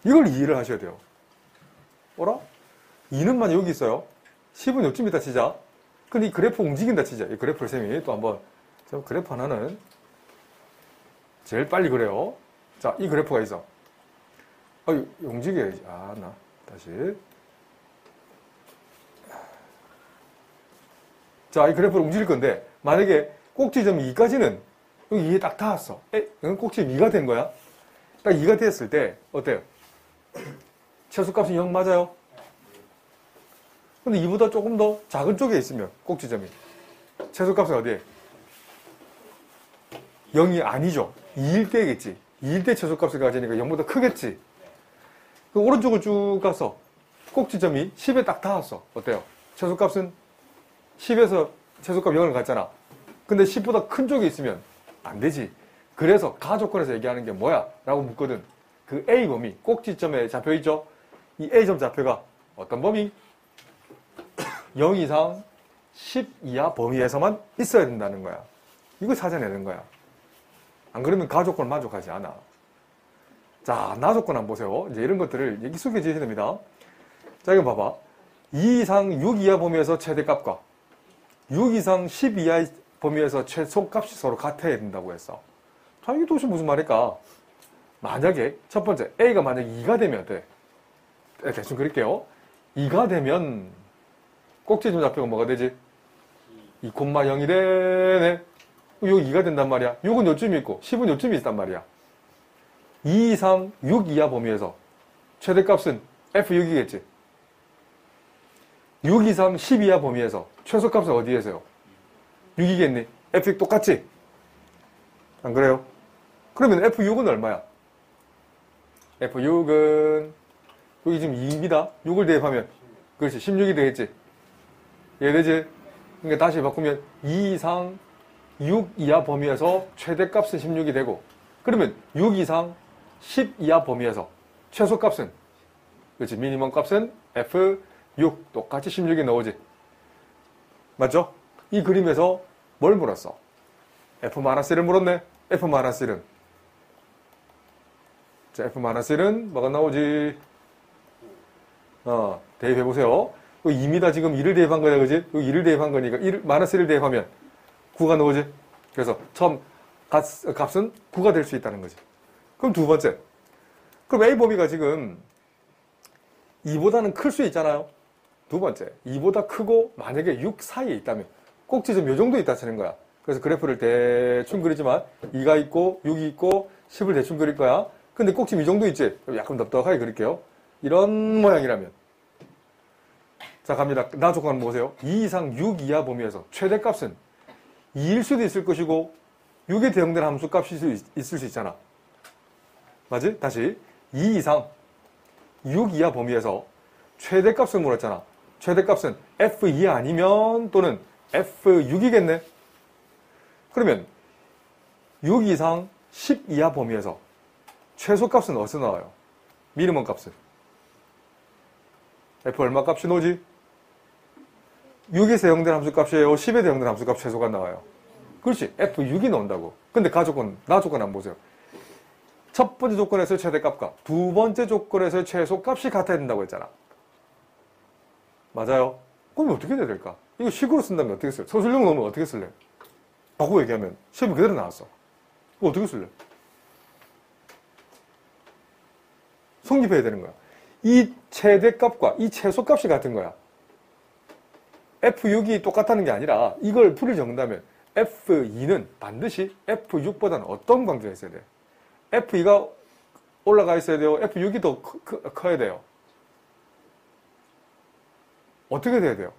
이걸 이해를 하셔야 돼요. 어라? 2는 만 여기 있어요. 10은 요쯤 있다 치자. 근데 이 그래프 움직인다 치자. 이 그래프를 쌤이 또 한번, 그래프 하나는 제일 빨리 그래요. 자, 이 그래프가 있어. 움직여야지. 다시. 자, 이 그래프를 움직일 건데, 만약에 꼭지점 2까지는 여기 2에 딱 닿았어. 이건 꼭지점 2가 된 거야. 딱 2가 됐을 때, 어때요? 최소값은 0 맞아요? 근데 2보다 조금 더 작은 쪽에 있으면, 꼭지점이. 최소값은 어디에? 0이 아니죠. 2일 때겠지. 2일 때 최소값을 가지니까 0보다 크겠지. 그 오른쪽을 쭉 가서 꼭지점이 10에 딱 닿았어. 어때요? 최소값은 10에서 최소값 0을 갖잖아. 근데 10보다 큰 쪽에 있으면 안 되지. 그래서 가조건에서 얘기하는 게 뭐야? 라고 묻거든. 그 A 범위, 꼭지점에 잡혀있죠? 이 A점 좌표가 어떤 범위? 0 이상 10 이하 범위에서만 있어야 된다는 거야. 이거 찾아내는 거야. 안 그러면 가조건 만족하지 않아. 자, 나조건 한번 보세요. 이제 이런 것들을 익숙해 지셔야 됩니다. 자, 이거 봐봐. 2 이상 6 이하 범위에서 최대값과 6 이상 10 이하의 범위에서 최소값이 서로 같아야 된다고 했어. 자, 이게 도대체 무슨 말일까? 만약에 첫 번째 A가 만약에 2가 되면 돼. 대충 그릴게요. 2가 되면 꼭지점 좌표가 뭐가 되지? 2,0이 되네. 여기 2가 된단 말이야. 6은 요쯤이 있고 10은 요쯤이 있단 말이야. 2 이상 6 이하 범위에서 최대값은 F6이겠지. 6 이상 10 이하 범위에서 최소값은 어디에서요? 6이겠니? F6 똑같지? 안 그래요? 그러면 F6은 얼마야? F6은 여기 지금 2입니다. 6을 대입하면 그렇지 16이 되겠지. 이해되지? 그러니까 다시 바꾸면 2 이상 6 이하 범위에서 최대값은 16이 되고 그러면 6 이상 10 이하 범위에서 최소값은 그렇지 미니멈 값은 F6 똑같이 16이 나오지. 맞죠? 이 그림에서 뭘 물었어? F-1을 물었네. F-1은 자, F-1은 뭐가 나오지? 대입해보세요. 2입니다. 지금 2를 대입한 거야, 그지? 2를 대입한 거니까 1 대입하면 9가 나오지? 그래서 처음 값은 9가 될 수 있다는 거지. 그럼 두 번째. 그럼 A 범위가 지금 2보다는 클 수 있잖아요. 두 번째. 2보다 크고 만약에 6 사이에 있다면 꼭지점 요 정도 있다 치는 거야. 그래서 그래프를 대충 그리지만 2가 있고 6이 있고 10을 대충 그릴 거야. 근데 꼭지점 이 정도 있지? 약간 넉넉하게 그릴게요. 이런 모양이라면 자 갑니다. 나 조건 보세요. 2 이상 6 이하 범위에서 최대값은 2일 수도 있을 것이고 6에 대응되는 함수 값이 있을 수 있잖아. 맞지? 다시 2 이상 6 이하 범위에서 최대값을 물었잖아. 최대값은 F2 아니면 또는 F6이겠네. 그러면 6 이상 10 이하 범위에서 최소값은 어디서 나와요? 미니멈 값은 F 얼마 값이 나오지? 6에서 대응되는 함수 값이에요? 10에 대응되는 함수 값 최소가 나와요? 그렇지. F6이 나온다고. 근데 나 조건 한번 보세요. 첫 번째 조건에서의 최대값과 두 번째 조건에서의 최소값이 같아야 된다고 했잖아. 맞아요? 그럼 어떻게 돼야 될까? 이거 식으로 쓴다면 어떻게 써요? 서술형 넣으면 어떻게 쓸래? 바꾸고 얘기하면 시험이 그대로 나왔어. 그거 어떻게 쓸래? 성립해야 되는 거야. 이 최대값과 이 최소값이 같은 거야. F6이 똑같다는 게 아니라 이걸 풀이 적는다면 F2는 반드시 F6보다는 어떤 관계가 있어야 돼? F2가 올라가 있어야 돼요? F6이 더 커야 돼요? 어떻게 돼야 돼요?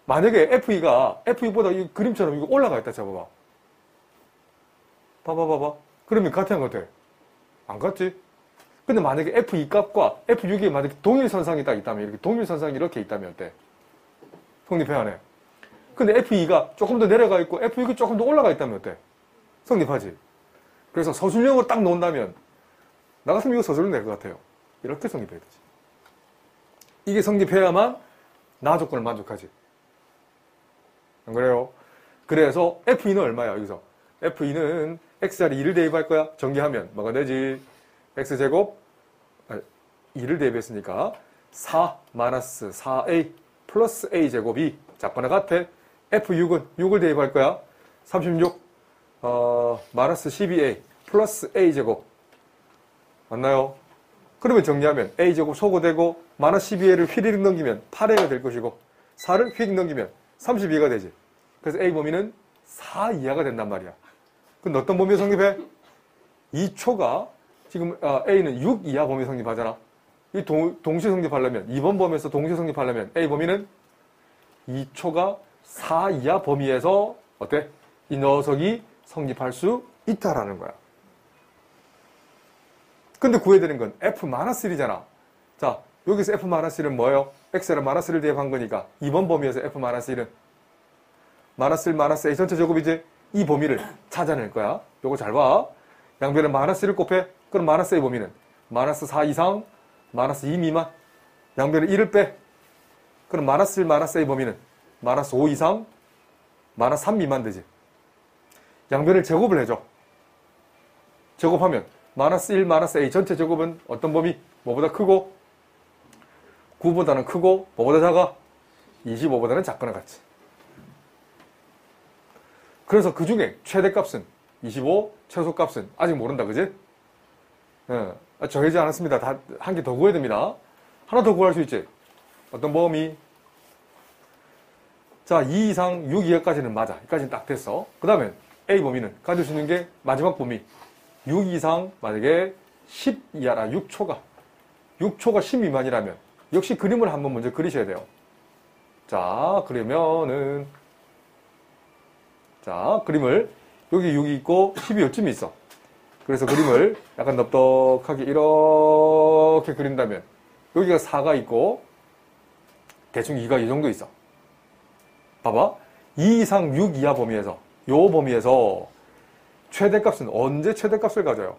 만약에 F2가 F6보다 이 그림처럼 이거 올라가 있다 잡아봐. 봐봐. 그러면 같아 안 같아? 안 같지? 근데 만약에 F2 값과 F6이 만약에 동일선상이 딱 있다면, 이렇게 동일선상이 이렇게 있다면 어때? 성립해야 하네. 근데 F2가 조금 더 내려가 있고 F6이 조금 더 올라가 있다면 어때? 성립하지. 그래서 서술형으로 딱 놓는다면 나 같으면 이거 서술형 낼 것 같아요. 이렇게 성립해야 되지. 이게 성립해야만 나 조건을 만족하지. 안 그래요? 그래서 F2는 얼마야 여기서? F2는 X자리 2를 대입할 거야. 전개하면 뭐가 되지? X제곱 2를 대입했으니까 4 마이너스 4A 플러스 A제곱이 작거나 같아. F6은 6을 대입할 거야. 36 마이너스 12A 플러스 A제곱 맞나요? 그러면 정리하면 A제곱 소거되고 마이너스 12A를 휘리릭 넘기면 8A가 될 것이고 4를 휘릭 넘기면 32가 되지. 그래서 A 범위는 4 이하가 된단 말이야. 근데 어떤 범위에 성립해? 2초가 지금 A는 6 이하 범위 성립하잖아. 이 동시에 성립하려면 2번 범위에서 동시에 성립하려면 A 범위는 2초가 4 이하 범위에서 어때? 이 녀석이 성립할 수 있다라는 거야. 근데 구해야 되는 건 F-1이잖아. 자, 여기서 F-1은 뭐예요? X를 마이너스를 대입한 거니까 2번 범위에서 F-1은 마이너스 1, 마이너스 A 전체 제곱이지? 이 범위를 찾아낼 거야. 요거 잘 봐. 양변에 마이너스 1을 곱해. 그럼 마이너스 A 범위는 마이너스 4 이상, 마이너스 2 미만. 양변에 1을 빼. 그럼 마이너스 1, 마이너스 A 범위는 마이너스 5 이상, 마이너스 3 미만 되지. 양변을 제곱을 해줘. 제곱하면 마이너스 1, 마이너스 A 전체 제곱은 어떤 범위? 뭐보다 크고 9보다는 크고 뭐보다 작아? 25보다는 작거나 같지. 그래서 그 중에 최대값은 25, 최소값은 아직 모른다, 그지? 정해지지 않았습니다. 다 한 개 더 구해야 됩니다. 하나 더 구할 수 있지? 어떤 범위? 자, 2 이상 6 이하까지는 맞아. 여기까지는 딱 됐어. 그 다음에 A 범위는 가질 수 있는 게 마지막 범위. 6 이상 만약에 10 이하라 6초가 10 미만이라면 역시 그림을 한번 먼저 그리셔야 돼요. 자, 그러면은 자, 그림을 여기 6이 있고 10이 요쯤에 있어. 그래서 그림을 약간 넙떡하게 이렇게 그린다면 여기가 4가 있고 대충 2가 이 정도 있어. 봐봐. 2 이상 6 이하 범위에서 요 범위에서 최대값은 언제 최대값을 가져요?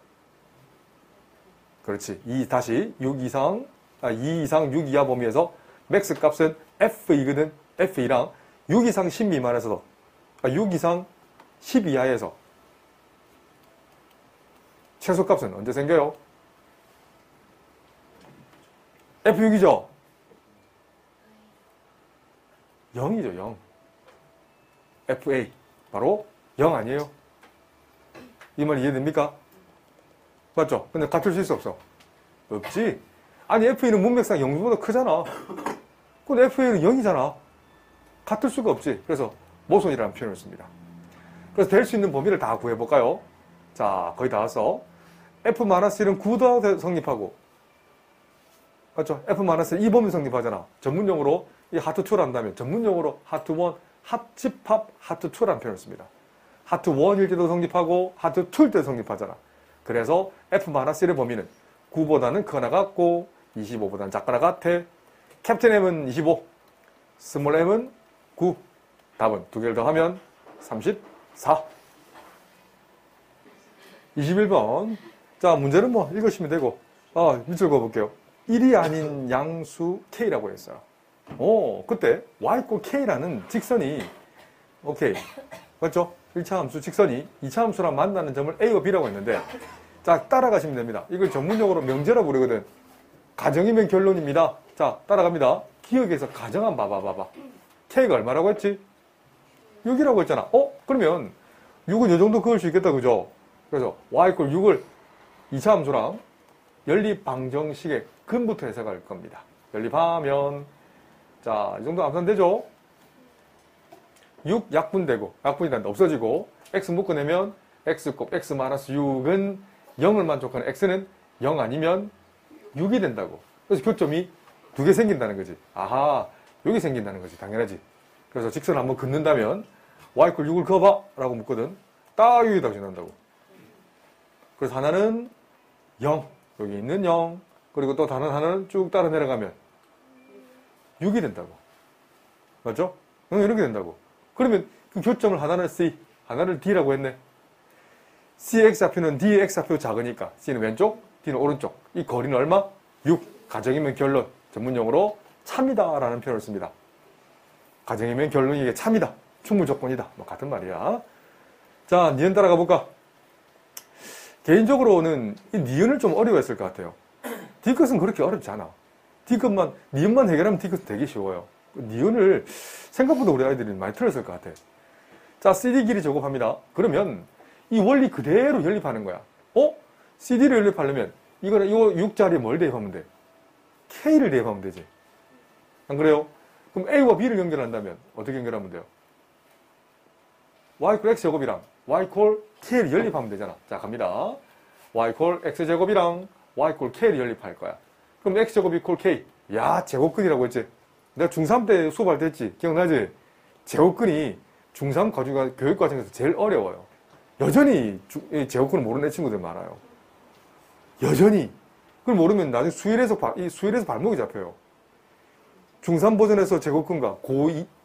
그렇지. 다시 2 이상 6 이하 범위에서 맥스 값은 F2거든. F2랑 6 이상 10 미만에서도 6 이상 10 이하에서 최소값은 언제 생겨요? F6이죠? 0이죠, 0. FA. 바로 0 아니에요? 이 말 이해됩니까? 맞죠? 근데 같을 수 있어, 없어? 없지? 아니, FA는 문맥상 0보다 크잖아. 근데 FA는 0이잖아. 같을 수가 없지. 그래서 모순이라는 표현을 씁니다. 그래서 될 수 있는 범위를 다 구해볼까요? 자, 거의 다 왔어. F-1은 9도 성립하고 맞죠? F-2 범위 성립하잖아. 전문용어로 이 하트2를 한다면 전문용어로 하트1 합집합 하트2라는 표현을 씁니다. 하트1일 때도 성립하고 하트2일 때도 성립하잖아. 그래서 F-1의 범위는 9보다는 크거나 같고 25보다는 작거나 같아. 캡틴 M은 25, 스몰 m은 9. 답은 두 개를 더하면 34. 21번. 자, 문제는 뭐 읽으시면 되고, 밑줄 그어볼게요. 1이 아닌 양수 K라고 했어요. 그때 y = K라는 직선이, 오케이. 맞죠? 1차 함수 직선이 2차 함수랑 만나는 점을 A와 B라고 했는데, 자, 따라가시면 됩니다. 이걸 전문용어로 명제라고 부르거든. 가정이면 결론입니다. 자, 따라갑니다. 기억에서 가정 한번 봐봐. K가 얼마라고 했지? 6이라고 했잖아. 그러면 6은 이 정도 그을 수 있겠다, 그죠? 그래서 y = 6을 2차 함수랑 연립방정식의 근부터 해석할 겁니다. 연립하면, 자, 이 정도 암산되죠? 6 약분되고, 약분이 된다. 없어지고, x 묶어내면 x 곱 x-6은 0을 만족하는 x는 0 아니면 6이 된다고. 그래서 교점이 두 개 생긴다는 거지. 아하, 여기 생긴다는 거지. 당연하지. 그래서 직선을 한번 긋는다면 y = 6을 그어봐 라고 묻거든. 딱 여기다 지난다고. 그래서 하나는 0, 여기 있는 0, 그리고 또 다른 하나는 쭉 따라 내려가면 6이 된다고. 맞죠? 이렇게 된다고. 그러면 그 교점을 하나는 C, 하나를 D라고 했네. C의 X좌표는 D의 X좌표 작으니까 C는 왼쪽, D는 오른쪽. 이 거리는 얼마? 6. 가정이면 결론. 전문용어로 참이다 라는 표현을 씁니다. 가정이면 결론이 이게 참이다. 충분조건이다. 뭐 같은 말이야. 자, 니은 따라가 볼까? 개인적으로는 이 니은을 좀 어려워했을 것 같아요. D컷은 그렇게 어렵지 않아. D컷만, 니은만 해결하면 D컷은 되게 쉬워요. 니은을 생각보다 우리 아이들이 많이 틀렸을 것 같아. 자, CD 길이 제곱합니다. 그러면 이 원리 그대로 연립하는 거야. CD를 연립하려면 이거 6자리에 뭘 대입하면 돼? K를 대입하면 되지. 안 그래요? 그럼 A와 B를 연결한다면 어떻게 연결하면 돼요? y = x제곱이랑 y = K를 연립하면 되잖아. 자, 갑니다. y = x제곱이랑 y = K를 연립할 거야. 그럼 x제곱이 = K. 야, 제곱근이라고 했지. 내가 중3 때 수업할 때 했지. 기억나지? 제곱근이 중3 교육 과정에서 제일 어려워요. 여전히 제곱근을 모르는 친구들 많아요. 여전히. 그걸 모르면 나중에 수일에서 발목이 잡혀요. 중3 버전에서 제곱근과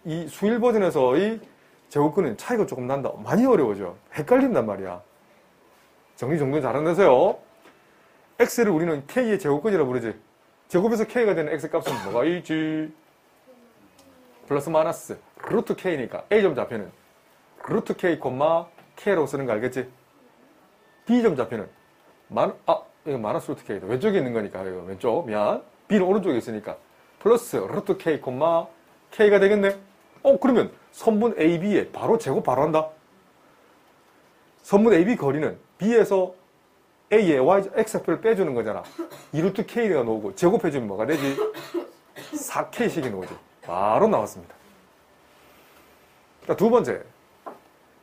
이 수일 버전에서의 제곱근은 차이가 조금 난다. 많이 어려워져. 헷갈린단 말이야. 정리 잘해내세요. x를 우리는 k의 제곱근이라고 부르지. 제곱에서 k가 되는 x 값은 뭐가 있지? 플러스 마이너스 루트 k니까 a점 좌표는 루트 k, k라고 쓰는 거 알겠지? b점 좌표는 이거 마이너스 루트 k다. 왼쪽에 있는 거니까 이거 왼쪽 미안. b는 오른쪽에 있으니까 플러스 루트 k, k가 되겠네. 그러면 선분 AB에 바로 제곱 바로 한다. 선분 AB 거리는 B에서 A의 X좌표를 빼주는 거잖아. 2루트 K가 나오고 제곱해주면 뭐가 되지? 4K씩이 나오지. 바로 나왔습니다. 자, 두 번째.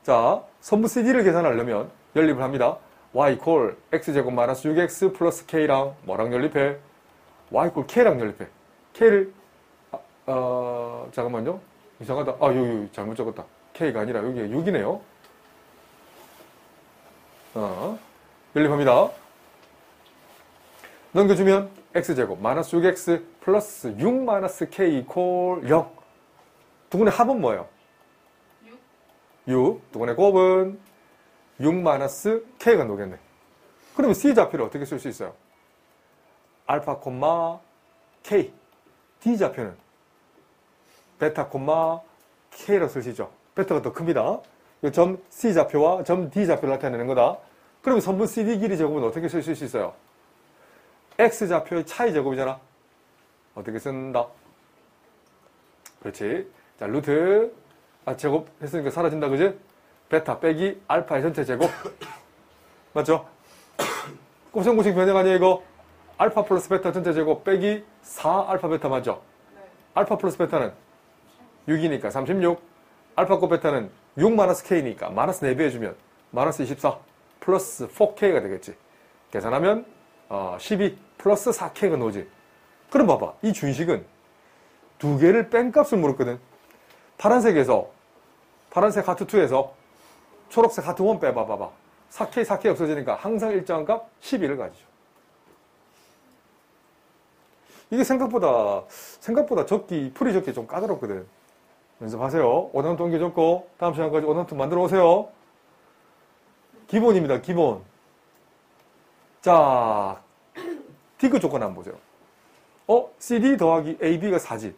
자, 선분 CD를 계산하려면 연립을 합니다. y = x제곱 - 6x 플러스 K랑 뭐랑 연립해? y = K랑 연립해. K를 잠깐만요. 이상하다. 여기 잘못 적었다. K가 아니라 여기 6이네요. 연립합니다. 넘겨주면 x제곱 - 6x 플러스 6 - k = 0. 두 분의 합은 뭐예요? 6. 두 분의 곱은 6 - k가 나오겠네. 그러면 C 좌표를 어떻게 쓸 수 있어요? 알파, k. D 좌표는 베타, k라고 쓸 수 있죠. 베타가 더 큽니다. 이 점 C 좌표와 점 D 좌표를 나타내는 거다. 그러면 선분 CD 길이 제곱은 어떻게 쓸 수 있어요? X 좌표의 차이 제곱이잖아. 어떻게 쓴다? 그렇지. 자, 루트 제곱 했으니까 사라진다, 그지? 베타 빼기 알파의 전체 제곱. 맞죠? 곱셈공식 변형 아니야, 이거? 알파 플러스 베타 전체 제곱 빼기 4 알파 베타 맞죠? 알파 플러스 베타는 6이니까 36. 알파 곱 베타는 6 - k니까 마이너스 4배 해주면 마이너스 24 플러스 4k가 되겠지. 계산하면 12 플러스 4k가 나오지. 그럼 봐봐. 이 준식은 두 개를 뺀 값을 물었거든. 파란색에서, 파란색 하트 2에서 초록색 하트 1 빼봐, 봐봐. 4K, 4K 없어지니까 항상 일정한 값 12를 가지죠. 이게 생각보다 풀이 적기 좀 까다롭거든. 연습하세요. 오답노트 옮겨 적고, 다음 시간까지 오답노트 만들어 오세요. 기본입니다, 기본. 자, 디귿 조건 한번 보세요. CD 더하기 AB가 4지.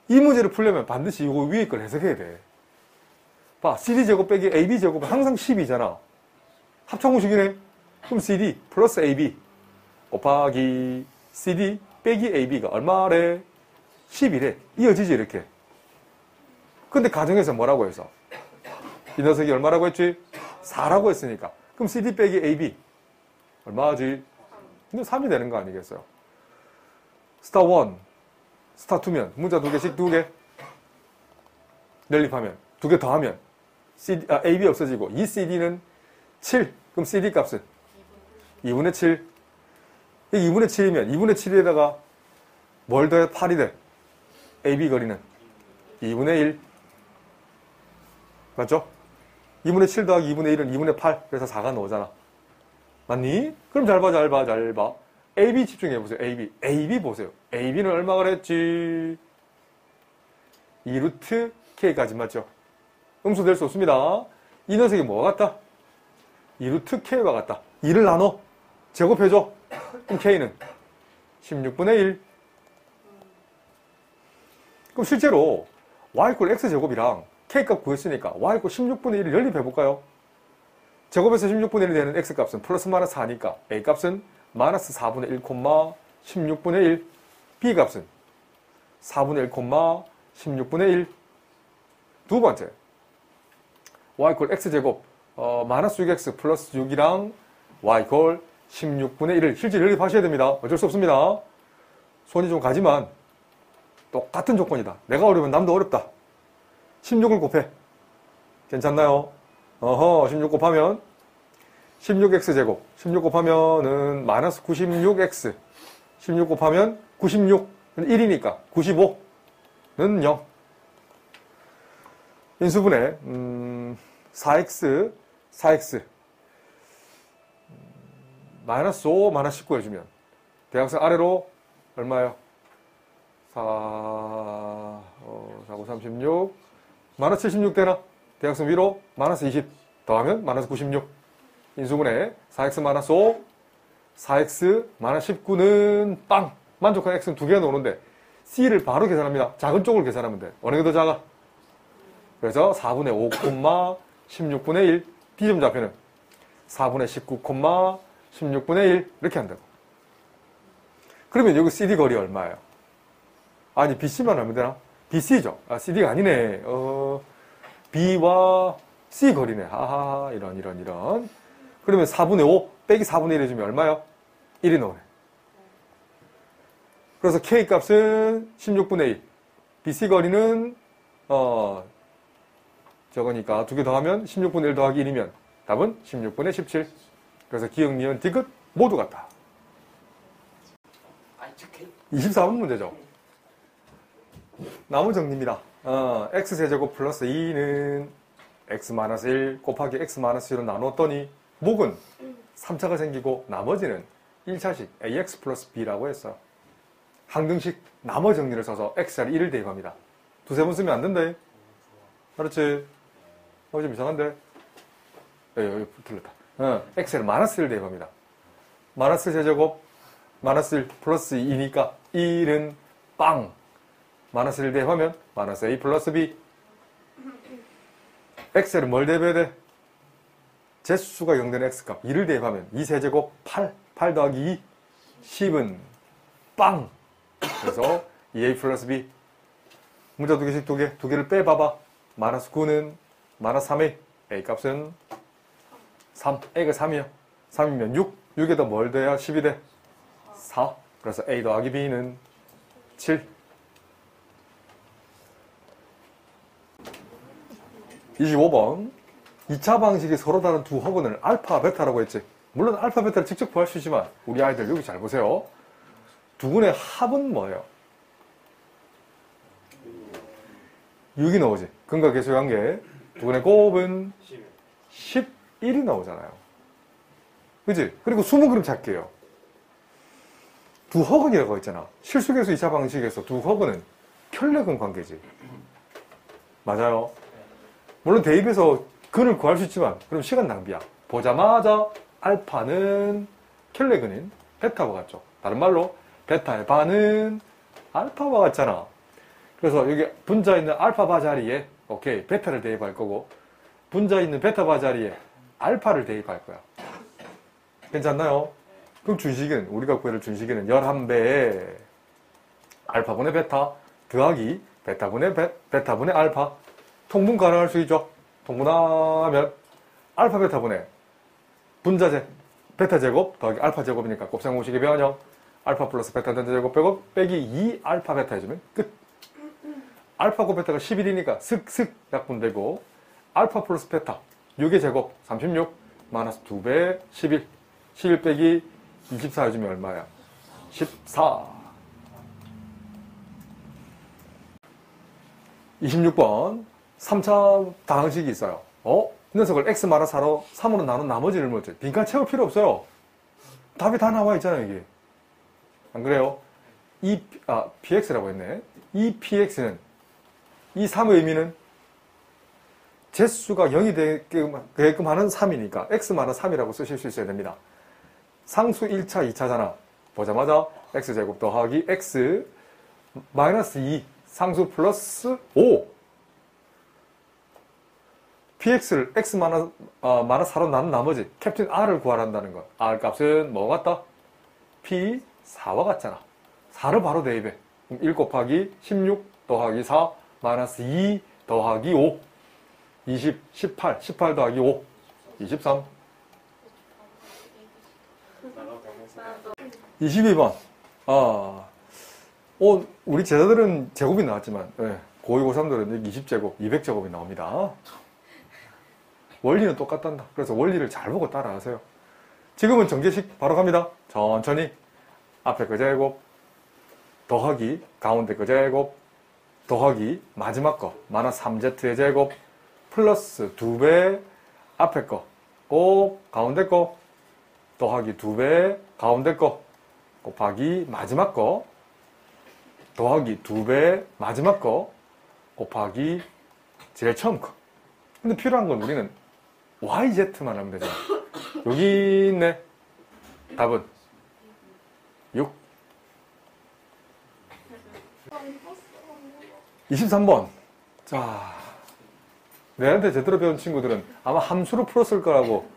이 문제를 풀려면 반드시 이거 위에 걸 해석해야 돼. 봐, CD 제곱 빼기 AB 제곱은 항상 10이잖아. 합창공식이네. 그럼 CD 플러스 AB 곱하기 CD 빼기 AB가 얼마래? 10이래. 이어지지, 이렇게. 근데 가정에서 뭐라고 해서? 이 녀석이 얼마라고 했지? 4라고 했으니까. 그럼 CD 빼기 AB 얼마지? 근데 3이 되는 거 아니겠어요? 스타 1, 스타 2면 문자 2개씩 2개 연립하면 2개 더하면 AB 없어지고 이 CD는 7. 그럼 CD 값은 2분의 7. 2분의 7이면 2분의 7에다가 뭘 더해? 8이 돼. AB 거리는 2분의 1. 맞죠? 2분의 7 더하기 2분의 1은 2분의 8. 그래서 4가 나오잖아. 맞니? 그럼 잘 봐, 잘 봐, 잘 봐. AB 집중해보세요. AB. AB 보세요. AB는 얼마가 그랬지? 2루트 K까지 맞죠? 음수될 수 없습니다. 이 녀석이 뭐가 같다? 2루트 K와 같다. 2를 나눠. 제곱해줘. 그럼 K는 16분의 1. 그럼 실제로 Y = X제곱이랑 K값 구했으니까 Y = 16분의 1을 연립해볼까요? 제곱에서 16분의 1이 되는 X값은 플러스 마이너스 4니까 A값은 마이너스 4분의 1, 16분의 1. B값은 4분의 1, 16분의 1. 두 번째, Y = X제곱 마이너스 6X 플러스 6이랑 Y = 16분의 1을 실제 연립하셔야 됩니다. 어쩔 수 없습니다. 손이 좀 가지만 똑같은 조건이다. 내가 어려우면 남도 어렵다. 16을 곱해. 괜찮나요? 16 곱하면 16x제곱. 16 곱하면은 마이너스 96x. 16 곱하면 96은 1이니까 95는 0. 인수분해 4x 마이너스 5 마이너스 19 해주면 대각선 아래로 얼마예요? 4, 9, 36 마이너스 76 되나? 대각선 위로 마이너스 20 더하면 마이너스 96. 인수분해 4x 마이너스 5 4x 마이너스 19는 빵. 만족한 x는 두 개가 나오는데 c를 바로 계산합니다. 작은 쪽을 계산하면 돼. 어느 게 더 작아? 그래서 4분의 5, 16분의 1 D점 좌표는 4분의 19, 16분의 1 이렇게 한다고. 그러면 여기 CD 거리 얼마예요? 아니 BC만 하면 되나? BC죠. 아 CD가 아니네. B와 C 거리네. 하하 이런. 그러면 4분의 5 빼기 4분의 1 해주면 얼마요? 1이 나오네. 그래서 K 값은 16분의 1. BC 거리는 저거니까 두 개 더하면 16분의 1 더하기 1이면 답은 16분의 17. 그래서 기역, 니은, 디귿 모두 같다. 24번 문제죠. 나무 정리입니다. x세제곱 플러스 2는 x-1 곱하기 x-1로 나눴더니 목은 3차가 생기고 나머지는 1차식 ax 플러스 b라고 했어. 항등식 나머 정리를 써서 x자리 1을 대입합니다. 두세 번 쓰면 안 된다. 그렇지? 좀 이상한데? 여기 틀렸다. x를 마이너스 1을 대입합니다. 마이너스 세제곱 마이너스 1 플러스 2니까 1은 빵. 마이너스 1 대입하면 마이너스 a 플러스 b. x를 뭘 대입해야 돼? 제수가 0되는 x값 2를 대입하면 2세제곱 8 더하기 2 10은 빵. 그래서 2a 플러스 b. 문자 두 개씩 두 개를 빼봐봐. 마이너스 9는 마이너스 3a. a 값은 3. a가 3이야. 3이면 6. 6에다 뭘 더해야 10이 돼? 4. 그래서 a 더하기 b는 7. 25번. 2차 방식이 서로 다른 두 허근을 알파, 베타라고 했지. 물론 알파, 베타를 직접 구할 수 있지만 우리 아이들 여기 잘 보세요. 두근의 합은 뭐예요? 6이 나오지. 근과 계수의 관계. 두근의 곱은 11이 나오잖아요. 그지? 그리고 20그림 찾기예요. 두 허근이라고 했잖아. 실수계수 2차 방식에서 두 허근은 켤레근 관계지. 맞아요. 물론 대입에서 근을 구할 수 있지만 그럼 시간 낭비야. 보자마자 알파는 켤레근인 베타와 같죠. 다른 말로 베타의 반은 알파와 같잖아. 그래서 여기 분자 있는 알파 바 자리에 오케이 베타를 대입할 거고 분자 있는 베타 바 자리에 알파를 대입할 거야. 괜찮나요? 그럼 준식은 우리가 구해낼 준식은 11배에 알파분의 베타 더하기 베타분의 알파. 통분 가능할 수 있죠. 통분하면 알파 베타분의 분자제 베타 제곱 더하기 알파 제곱이니까 곱셈공식의 변형 알파 플러스 베타 전체 제곱 빼고 빼기 2 알파 베타 해주면 끝. 알파 곱 베타가 11이니까 슥슥 약분되고 알파 플러스 베타 6의 제곱 36 마이너스 2배 11 11 빼기 24 해주면 얼마야? 14. 26번 3차 다항식이 있어요. 이 녀석을 x 마이너스 4로 3으로 나눈 나머지를 뭐지? 빈칸 채울 필요 없어요. 답이 다 나와 있잖아요, 이게. 안 그래요? px라고 했네. 이 px는 이 3의 의미는 제수가 0이 되게끔 하는 3이니까 x 마이너스 3이라고 쓰실 수 있어야 됩니다. 상수 1차, 2차잖아. 보자마자 x제곱 더하기 x 마이너스 2 상수 플러스 5 px를 x 마이너스 4로 나눈 나머지 캡틴 r을 구하란다는 것. r 값은 뭐 같다? p4와 같잖아. 4를 바로 대입해. 그럼 1 곱하기 16 더하기 4 마이너스 2 더하기 5 20, 18 더하기 5 23 22번 우리 제자들은 제곱이 나왔지만 고2, 고3들은 20제곱, 200제곱이 나옵니다. 원리는 똑같단다. 그래서 원리를 잘 보고 따라하세요. 지금은 전개식 바로 갑니다. 천천히 앞에 거 제곱 더하기 가운데 거 제곱 더하기 마지막 거 마이너스 3z의 제곱 플러스 2배 앞에 거 곱 가운데 거 더하기 2배 가운데 거 곱하기 마지막 거 더하기 2배 마지막 거 곱하기 제일 처음 거. 근데 필요한 건 우리는 YZ만 하면 되잖아. 여기 있네. 답은 6. 23번. 자, 내한테 제대로 배운 친구들은 아마 함수로 풀었을 거라고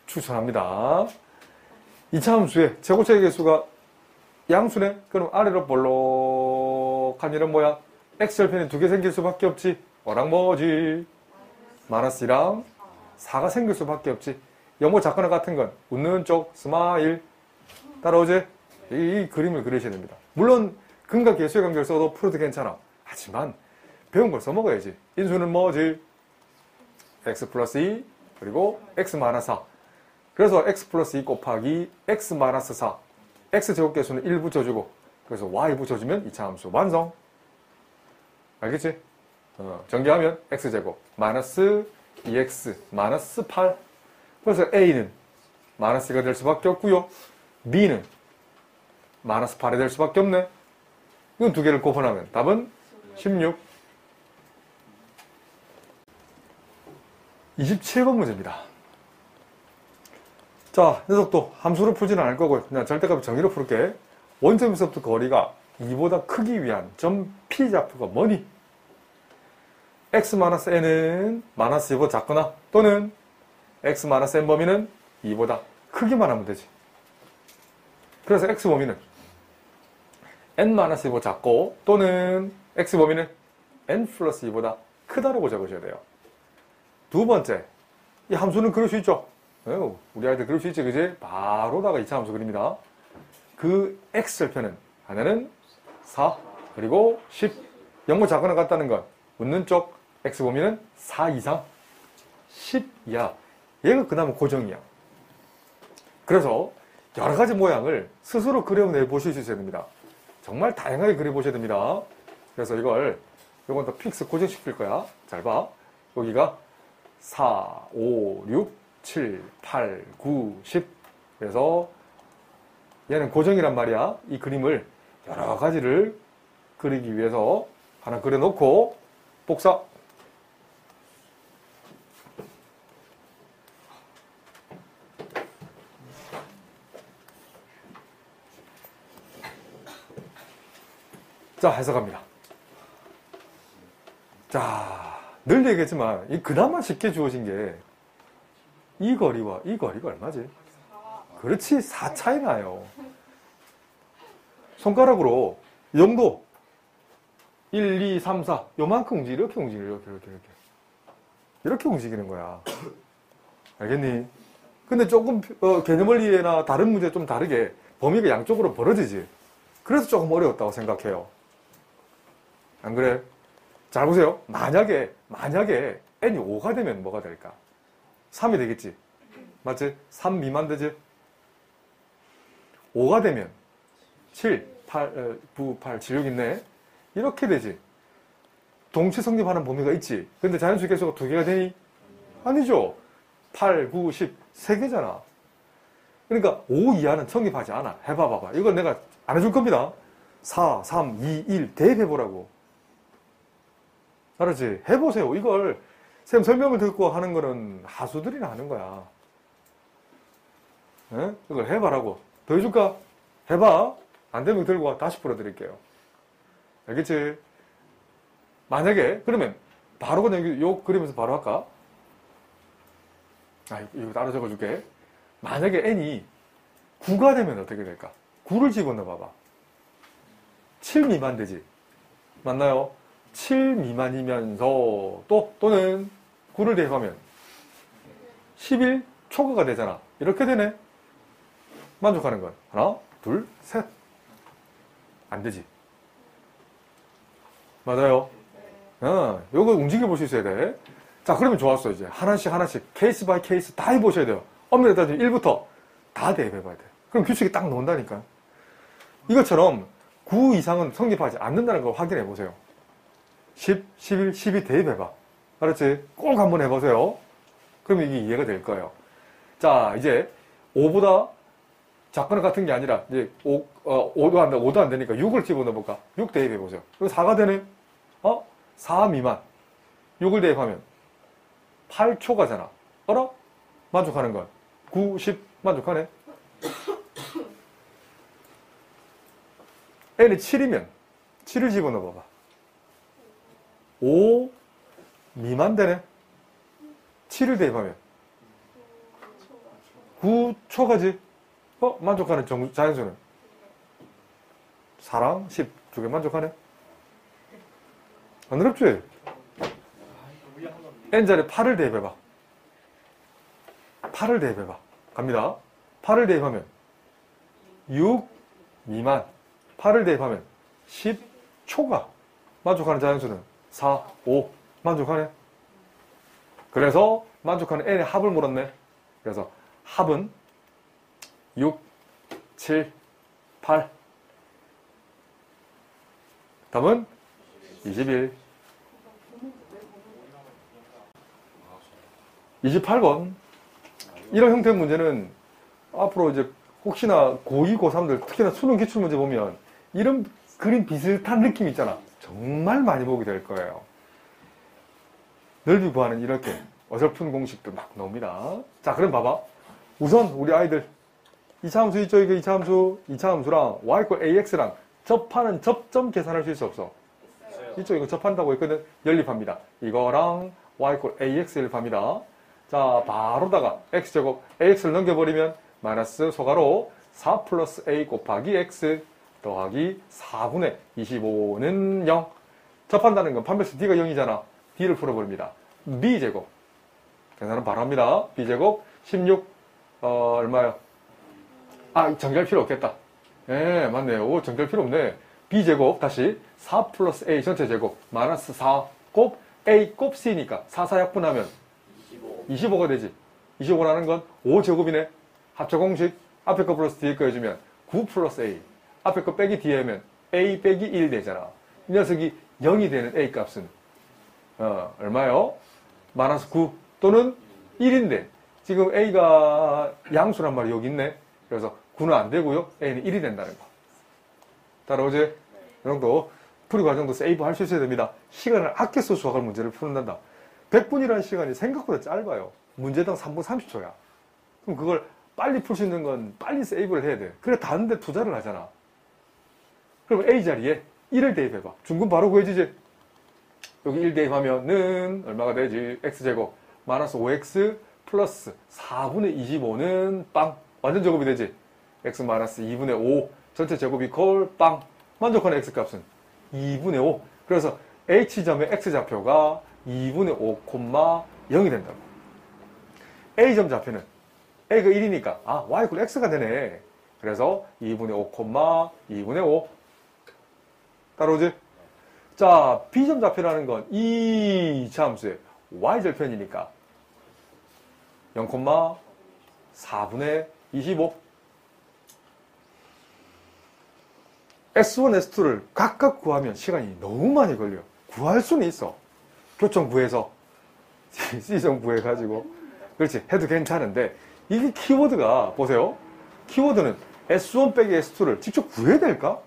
추천합니다. 2차 함수의 제곱체의 개수가 양수네? 그럼 아래로 볼록한 이런 뭐야? x절편이 2개 생길 수밖에 없지. 뭐랑 뭐지? 마이너스 2랑 4가 생길 수밖에 없지. 영어 작거나 같은 건 웃는 쪽 스마일. 따라오지? 이 그림을 그리셔야 됩니다. 물론 근과 계수의 관계를 써도 풀어도 괜찮아. 하지만 배운 걸 써먹어야지. 인수는 뭐지? x 플러스 2 그리고 x 마이너스 4. 그래서 x 플러스 2 곱하기 x 마이너스 4. x 제곱계수는 1 붙여주고 그래서 y 붙여주면 2차 함수 완성. 알겠지? 전개하면 x제곱 마이너스 2x 마이너스 8. 그래서 a는 마이너스 2가 될 수밖에 없고요. b는 마이너스 8이 될 수밖에 없네. 이건 두 개를 곱하면 답은 16. 27번 문제입니다. 자, 녀석도 함수로 풀지는 않을 거고 그냥 절대값 정의로 풀게. 원점에서부터 거리가 2보다 크기 위한 점 P 좌표가 뭐니? x-n은 마이너스 2보다 작거나 또는 x-n 범위는 2보다 크기만 하면 되지. 그래서 x 범위는 n-2보다 작고 또는 x 범위는 n 플러스 2보다 크다라고 적으셔야 돼요. 두 번째, 이 함수는 그릴 수 있죠. 우리 아이들 그릴 수 있지, 그지? 바로다가 2차 함수 그립니다. 그 x절편은 하나는 4 그리고 10. 영모 작거나 같다는 건 웃는 쪽 x 범위는 4 이상 10 이하. 얘가 그나마 고정이야. 그래서 여러 가지 모양을 스스로 그려내 보실 수 있어야 됩니다. 정말 다양하게 그려보셔야 됩니다. 그래서 요건 더 픽스 고정시킬 거야. 잘 봐. 여기가 4, 5, 6, 7, 8, 9, 10. 그래서 얘는 고정이란 말이야. 이 그림을 여러 가지를 그리기 위해서 하나 그려놓고 복사. 자, 해석합니다. 자, 늘 얘기했지만 이 그나마 쉽게 주어진 게 이 거리와 이 거리가 얼마지? 그렇지, 4 차이 나요. 손가락으로 이 정도 1, 2, 3, 4 요만큼 이렇게 이렇게 움직이는 거야. 알겠니? 근데 조금 개념을 이해나 다른 문제 좀 다르게 범위가 양쪽으로 벌어지지. 그래서 조금 어려웠다고 생각해요. 안 그래? 잘 보세요. 만약에 n이 5가 되면 뭐가 될까? 3이 되겠지. 맞지? 3 미만 되지? 5가 되면 7, 8, 9, 8, 7, 6 있네. 이렇게 되지. 동시 성립하는 범위가 있지. 근데 자연수 개수가 2개가 되니? 아니죠. 8, 9, 10, 3개잖아. 그러니까 5 이하는 성립하지 않아. 해봐봐. 이건 내가 안 해줄 겁니다. 4, 3, 2, 1 대입해보라고. 알았지? 해보세요. 이걸 쌤 설명을 듣고 하는 거는 하수들이나 하는 거야. 에? 이걸 해봐라고. 더 해줄까? 해봐. 안 되면 들고 와. 다시 풀어드릴게요. 알겠지? 만약에 그러면 바로 그냥 요 그리면서 바로 할까? 이거 따로 적어줄게. 만약에 n이 9가 되면 어떻게 될까? 9를 집어넣어 봐봐. 7 미만 되지. 맞나요? 7 미만이면서 또는 9를 대입하면 11 초과가 되잖아. 이렇게 되네. 만족하는 건 하나, 둘, 셋. 안 되지. 맞아요? 요거 움직여 보실 수 있어야 돼. 자, 그러면 좋았어. 이제 하나씩 케이스 바이 케이스 다 해보셔야 돼요. 엄밀히 따지면 1부터 다 대입해봐야 돼. 그럼 규칙이 딱 나온다니까. 이것처럼 9 이상은 성립하지 않는다는 걸 확인해 보세요. 10, 11, 12 대입해봐. 알았지? 꼭 한번 해보세요. 그러면 이게 이해가 될 거예요. 자, 이제 5보다 작거나 같은 게 아니라 이제 5도 안 되니까 6을 집어넣어볼까? 6 대입해보세요. 그럼 4가 되네? 4 미만. 6을 대입하면 8초가잖아. 알아? 만족하는 건 9, 10 만족하네? n이 7이면 7을 집어넣어봐봐. 5 미만 되네? 7을 대입하면 9초가지? 만족하는 자연수는? 4랑 10 두 개 만족하네? 안 어렵지? n자리 8을 대입해봐. 8을 대입해봐. 갑니다. 8을 대입하면 6 미만. 8을 대입하면 10초가 만족하는 자연수는 4, 5 만족하네. 그래서 만족하는 n의 합을 물었네. 그래서 합은 6, 7, 8. 답은 21. 28번. 이런 형태의 문제는 앞으로 이제 혹시나 고2, 고3들 특히나 수능 기출문제 보면 이런 그림 비슷한 느낌 있잖아. 정말 많이 보게 될 거예요. 넓이 구하는 이렇게 어설픈 공식도 막 나옵니다. 자, 그럼 봐봐. 우선 우리 아이들 2차 함수 있죠? 이게 2차 함수. 2차 함수랑 y ax랑 접하는 접점 계산할 수 있어 없어? 있죠? 이거 접한다고 했거든. 연립합니다. 이거랑 y ax 연립합니다. 자, 바로다가 x제곱 ax를 넘겨버리면 마이너스 소가로 4 플러스 a 곱하기 x 더하기 4분의 25는 0. 접한다는 건 판별식 d가 0이잖아. d를 풀어버립니다. b제곱. 계산은 바로 합니다. b제곱 16 얼마요? 정리할 필요 없겠다. 예, 맞네요. 오, 정리할 필요 없네. b제곱 다시 4 플러스 a 전체 제곱 마이너스 4 곱 a 곱 c니까 4, 4 약분하면 25가 되지. 25라는 건 5제곱이네. 합체 공식 앞에 거 플러스 뒤에 거 해주면 9 플러스 A. 앞에 거 빼기 뒤에 하면 A 빼기 1 되잖아. 이 녀석이 0이 되는 A 값은 얼마요? 마이너스 9 또는 1인데 지금 A가 양수란 말이 여기 있네. 그래서 9는 안 되고요. A는 1이 된다는 거. 따라오지? 이 정도 풀이 과정도 세이브 할 수 있어야 됩니다. 시간을 아껴서 수학할 문제를 푸는단다. 100분이라는 시간이 생각보다 짧아요. 문제당 3분 30초야. 그럼 그걸 빨리 풀 수 있는 건 빨리 세이브를 해야 돼. 그래 다른 데 투자를 하잖아. 그럼 A 자리에 1을 대입해봐. 중근 바로 구해지지? 여기 1 대입하면은 얼마가 되지? X제곱 마이너스 5X 플러스 4분의 25는 빵. 완전 제곱이 되지? X 마이너스 2분의 5 전체 제곱이 콜 빵. 만족하는 X값은 2분의 5. 그래서 H점의 X좌표가 2분의 5, 0이 된다고. A점 좌표는 A가 1이니까 Y 이퀄 X가 되네. 그래서 2분의 5, 2분의 5. 따라오지? 자, B점 좌표라는 건 이 함수의 Y절편이니까 0,4분의 25. S1, S2를 각각 구하면 시간이 너무 많이 걸려. 구할 수는 있어. 교점 구해서 C점 구해가지고 그렇지 해도 괜찮은데 이게 키워드가 보세요. 키워드는 S1 빼기 S2를 직접 구해야 될까?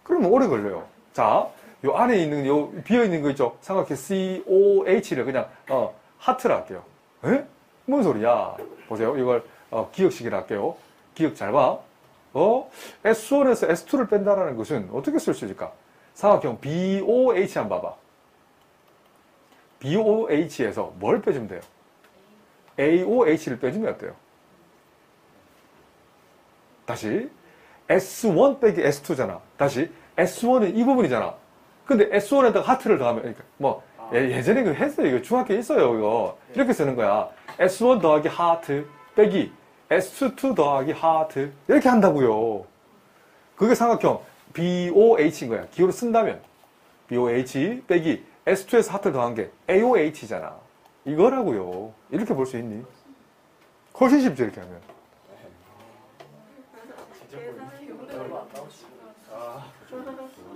그러면 오래 걸려요. 자, 요 안에 있는 요 비어있는 거 있죠? 삼각형 COH를 그냥 하트를 할게요. 에? 뭔 소리야? 보세요. 이걸 기억식이라 할게요. 기억 잘 봐. S1에서 S2를 뺀다라는 것은 어떻게 쓸 수 있을까? 삼각형 BOH 한번 봐봐. BOH에서 뭘 빼주면 돼요? AOH를 빼주면 어때요? 다시 S1 빼기 S2잖아. 다시 S1은 이 부분이잖아. 근데 S1에다가 하트를 더하면 그러니까 뭐 예전에 그 했어요. 이거 중학교에 있어요. 이거 이렇게 쓰는 거야. S1 더하기 하트 빼기 S2 더하기 하트 이렇게 한다고요. 그게 삼각형 BOH인 거야. 기호로 쓴다면 BOH 빼기 S2에서 하트를 더한 게 AOH잖아. 이거라고요. 이렇게 볼 수 있니? 훨씬 쉽죠 이렇게 하면.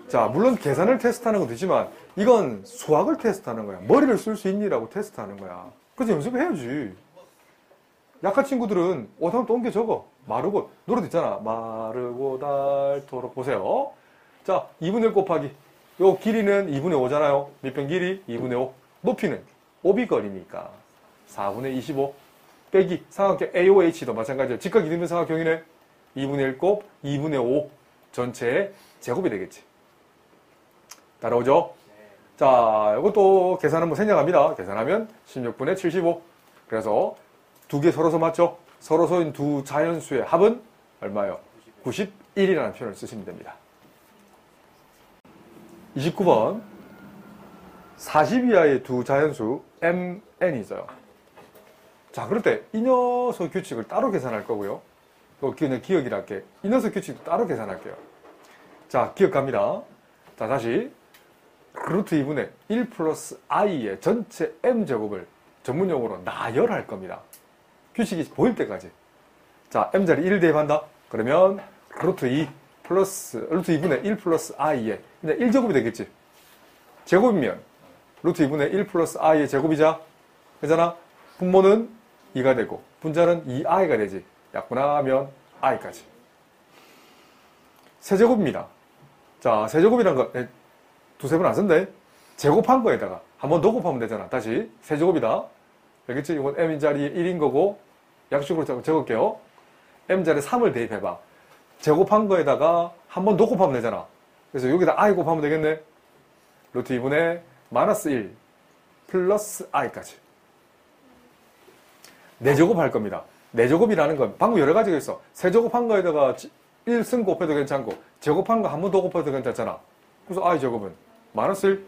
자, 물론 계산을 테스트하는 것도 있지만 이건 수학을 테스트하는 거야. 머리를 쓸 수 있니라고 테스트하는 거야. 그래서 연습해야지. 약한 친구들은 다음 또 옮겨 적어. 마르고 노래도 있잖아. 마르고 닳도록. 보세요. 자, 2분의 1 곱하기 요 길이는 2분의 5잖아요. 밑변 길이 2분의 5. 높이는 오비거리니까 4분의 25 빼기 삼각형 AOH도 마찬가지예요. 직각 이등변 삼각형이네. 2분의 1 곱 2분의 5 전체의 제곱이 되겠지. 따라오죠? 네. 자, 이것도 계산 한번 생략합니다. 계산하면 16분의 75. 그래서 두 개 서로서 맞죠? 서로서인 두 자연수의 합은 얼마요? 91이라는 표현을 쓰시면 됩니다. 29번 40 이하의 두 자연수 mn이 있어요. 자, 그럴 때 이 녀석 규칙을 따로 계산할 거고요. 또 그냥 기억이라 할게. 이 녀석 규칙도 따로 계산할게요. 자, 기억합니다. 자, 다시 루트 2분의 1 플러스 i의 전체 m제곱을 전문용어로 나열할 겁니다. 규칙이 보일 때까지. 자, m자리 1을 대입한다. 그러면 루트 2 플러스 루트 2분의 1 플러스 i의 그냥 1제곱이 되겠지. 제곱이면 루트 2분의 1 플러스 i의 제곱이자 그잖아. 분모는 2가 되고 분자는 2i가 되지. 약분하면 i까지. 세제곱입니다. 자, 세제곱이란 거 두세 번 안 쓴대. 제곱한 거에다가 한 번 더 곱하면 되잖아. 다시 세제곱이다. 알겠지? 이건 m자리에 1인 거고 약식으로 적을게요. m자리에 3을 대입해봐. 제곱한 거에다가 한 번 더 곱하면 되잖아. 그래서 여기다 i 곱하면 되겠네. 루트 2분의 마이너스 1 플러스 i까지. 4제곱 할 겁니다. 4제곱이라는 건 방금 여러 가지가 있어. 세제곱한 거에다가 1승 곱해도 괜찮고 제곱한 거 한 번 더 곱해도 괜찮잖아. 그래서 i제곱은 마이너스 1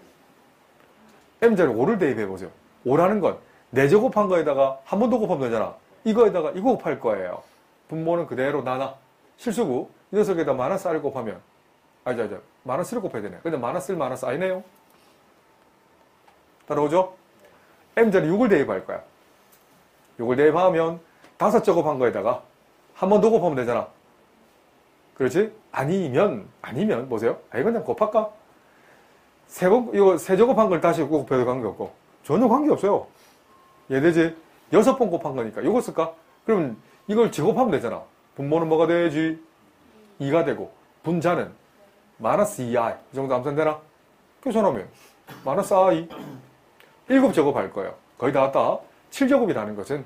m자리 5를 대입해보세요. 5라는 건 4제곱한 거에다가 한 번 더 곱하면 되잖아. 이거에다가 이거 곱할 거예요. 분모는 그대로 나눠. 실수구 이 녀석에다 마이너스 i를 곱하면 마이너스 1을 곱해야 되네. 근데 마이너스 1 마이너스 i네요. 따라오죠? m자리 6을 대입할 거야. 6을 대입하면 5제곱한 거에다가 한 번 더 곱하면 되잖아. 그렇지? 아니면 보세요. 이건 그냥 곱할까? 이거 3제곱한 걸 다시 곱해도 관계없고 전혀 관계없어요. 이해되지? 6번 곱한 거니까 이거 쓸까? 그러면 이걸 제곱하면 되잖아. 분모는 뭐가 돼야지? 2가 되고 분자는 마이너스 2i 이 정도 하면 되나? 계산하면 마이너스 i 7제곱 할 거예요. 거의 다 왔다. 7제곱이라는 것은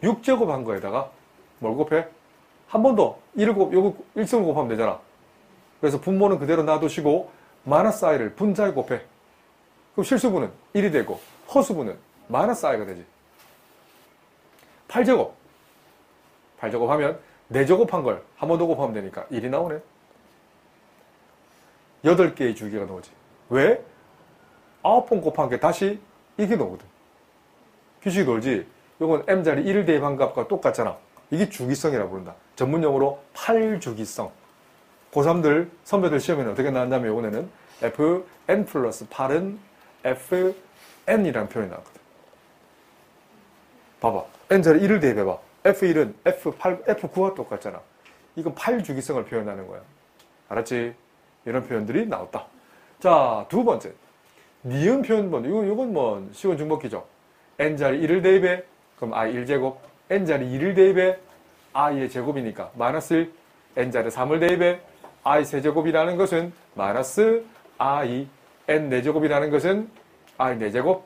6제곱 한 거에다가 뭘 곱해? 한 번 더 1을 1승을 곱하면 되잖아. 그래서 분모는 그대로 놔두시고 마이너스 i를 분자에 곱해. 그럼 실수분은 1이 되고 허수분은 마이너스 i가 되지. 8제곱 하면 4제곱 한 걸 한 번 더 곱하면 되니까 1이 나오네. 8개의 주기가 나오지. 왜? 9번 곱한 게 다시 이게 나오거든. 규칙이 돌지. 이건 m자리 1을 대입한 값과 똑같잖아. 이게 주기성이라고 부른다. 전문용어로 8주기성. 고3들, 선배들 시험에는 어떻게 나왔냐면 이번에는 fn 플러스 8은 fn이라는 표현이 나왔거든. 봐봐. n자리 1을 대입해봐. f1은 f9와 똑같잖아. 이건 8주기성을 표현하는 거야. 알았지? 이런 표현들이 나왔다. 자, 두 번째. 니은 표현번. 이건 뭐 시원 중복기죠. n자리 1을 대입해. 그럼 i 1제곱. n자리 2를 대입해. i의 제곱이니까 마이너스 1. n자리 3을 대입해. i 세제곱이라는 것은 마이너스 i n 4제곱이라는 것은 i 4제곱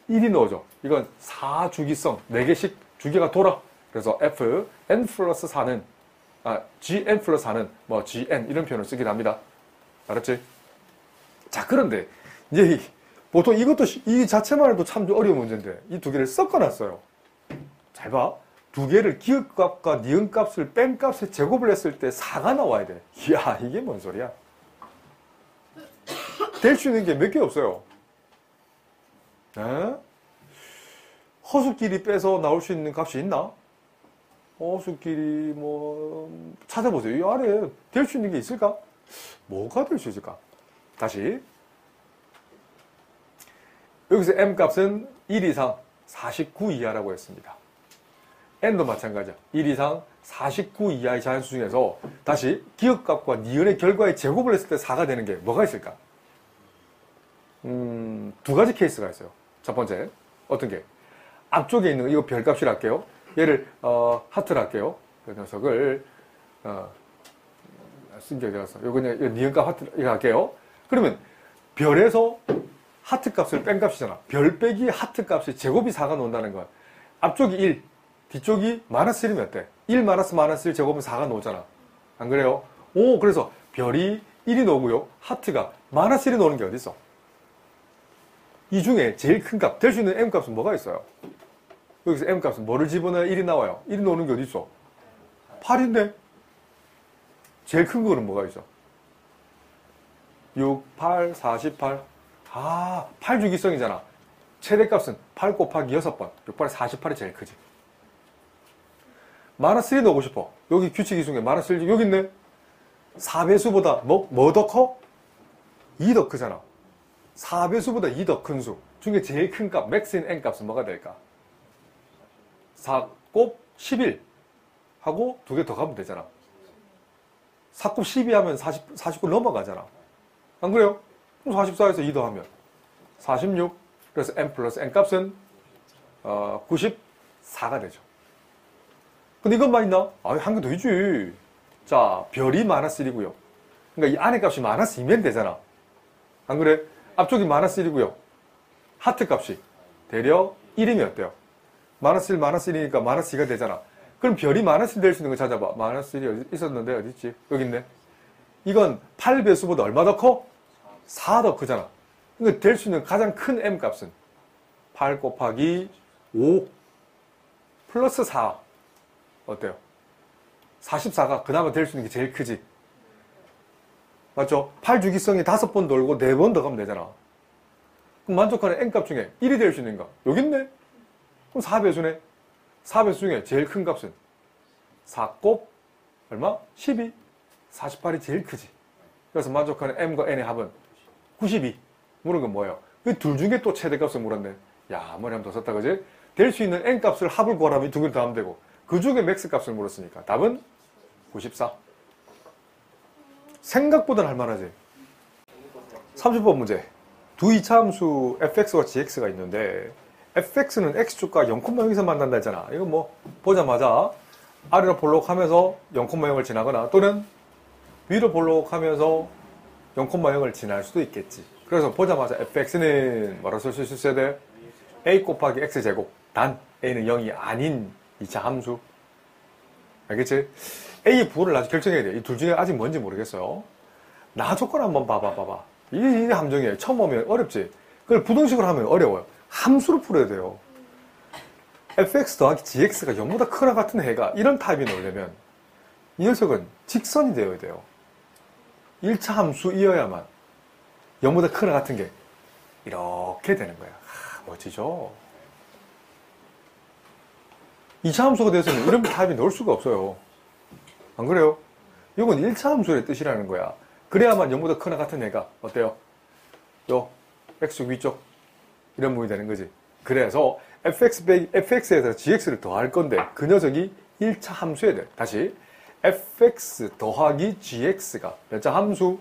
1이 넣어줘. 이건 4주기성 4개씩 주기가 돌아. 그래서 fn 플러스 4는 gn 플러스 4는 뭐 gn 이런 표현을 쓰기도 합니다. 알았지? 자, 그런데 이제 보통 이것도 이 자체만 해도 참 어려운 문제인데 이 두 개를 섞어놨어요. 잘 봐. 두 개를 기억값과 니은값을 뺀 값에 제곱을 했을 때 4가 나와야 돼. 이야, 이게 뭔 소리야? 될 수 있는 게 몇 개 없어요. 에? 허수끼리 빼서 나올 수 있는 값이 있나? 허수끼리 뭐 찾아보세요. 이 아래에 될 수 있는 게 있을까? 뭐가 될 수 있을까? 다시 여기서 m값은 1 이상 49 이하라고 했습니다. n도 마찬가지야. 1 이상 49 이하의 자연수 중에서 다시 기억값과 니은의 결과의 제곱을 했을 때 4가 되는 게 뭐가 있을까? 두 가지 케이스가 있어요. 첫 번째, 어떤 게? 앞쪽에 있는 이거 별값이라 할게요. 얘를 하트를 할게요. 그 녀석을 쓴 게 어디 갔어? 요거는 니은값 하트 이거 할게요. 그러면 별에서 하트 값을 뺀 값이잖아. 별 빼기 하트 값이 제곱이 4가 나온다는 건 앞쪽이 1, 뒤쪽이 마이너스 1이면 어때? 1 마이너스 1 제곱은 4가 나오잖아. 안 그래요? 오, 그래서 별이 1이 나오고요. 하트가 마이너스 1이 나오는 게 어디 있어? 이 중에 제일 큰 값, 될 수 있는 m값은 뭐가 있어요? 여기서 m값은 뭐를 집어넣어야 1이 나와요? 1이 나오는 게 어디 있어? 8인데? 제일 큰 거는 뭐가 있어? 6, 8, 48. 8주기성이잖아. 최대값은 8 곱하기 6번. 6, 8, 48이 제일 크지. 마이너스 1 넣고 싶어. 여기 규칙이 중에 마이너스 1, 여기 있네. 4배수보다 뭐 더 커? 2 더 크잖아. 4배수보다 2 더 큰 수 중에 제일 큰 값, 맥스인 n값은 뭐가 될까? 4 곱 11 하고 두 개 더 가면 되잖아. 4 곱 12 하면 49 넘어가잖아. 안 그래요? 그럼 44에서 2 더하면 46. 그래서 n 플러스 n 값은 94가 되죠. 근데 이것만 있나? 한 개 더 있지. 자, 별이 마이너스 1이고요. 그러니까 이 안에 값이 마이너스 2면 되잖아. 안 그래? 앞쪽이 마이너스 1이고요. 하트 값이 대략 1이면 어때요? 마이너스 1, 마이너스 1이니까 마이너스 2가 되잖아. 그럼 별이 마이너스 1 될 수 있는 거 찾아봐. 마이너스 1이 어디 있었는데 어디 있지? 여기 있네. 이건 8배수보다 얼마 더 커? 4 더 크잖아. 그러니까 될 수 있는 가장 큰 m 값은 8 곱하기 5 플러스 4 어때요? 44가 그나마 될 수 있는 게 제일 크지. 맞죠? 8주기성이 5번 돌고 4번 더 가면 되잖아. 그럼 만족하는 n값 중에 1이 될 수 있는 거 여기 있네? 그럼 4배수네. 4배수 중에 제일 큰 값은 4 곱 얼마? 12. 48이 제일 크지. 그래서 만족하는 m과 n의 합은 92. 물은 건 뭐예요? 그 둘 중에 또 최대값을 물었네. 야, 머리 한번 더 썼다, 그지? 될 수 있는 n값을 합을 구하라면 이 두 개를 더하면 되고, 그 그 중에 맥스 값을 물었으니까 답은 94. 생각보다는 할만하지. 30번 문제. 두 이차함수 fx와 gx가 있는데 fx는 x축과 0,0에서 만난다 했잖아. 이거 뭐 보자마자 아래로 볼록하면서 0,0을 지나거나 또는 위로 볼록하면서 0,0을 지날 수도 있겠지. 그래서 보자마자 fx는 뭐라고 쓸 수 있어야 돼? a 곱하기 x제곱 단 a는 0이 아닌 2차 함수. 알겠지? a의 부호를 아직 결정해야 돼. 이 둘 중에 아직 뭔지 모르겠어요. 나 조건 한번 봐봐. 이게 함정이에요. 처음 오면 어렵지? 그걸 부등식으로 하면 어려워요. 함수로 풀어야 돼요. fx 더하기 gx가 0보다 크거나 같은 해가 이런 타입이 나오려면 이 녀석은 직선이 되어야 돼요. 1차 함수이어야만 0보다 크거나 같은 게 이렇게 되는 거야. 멋지죠? 2차 함수가 되어서는 이런 타입이 나올 수가 없어요. 안 그래요? 이건 1차 함수의 뜻이라는 거야. 그래야만 0보다 크거나 같은 애가 어때요? 요 x축 위쪽 이런 부분이 되는 거지. 그래서 fx에서 gx를 더할 건데 그 녀석이 1차 함수여야 돼. 다시 fx 더하기 gx가 몇 차 함수?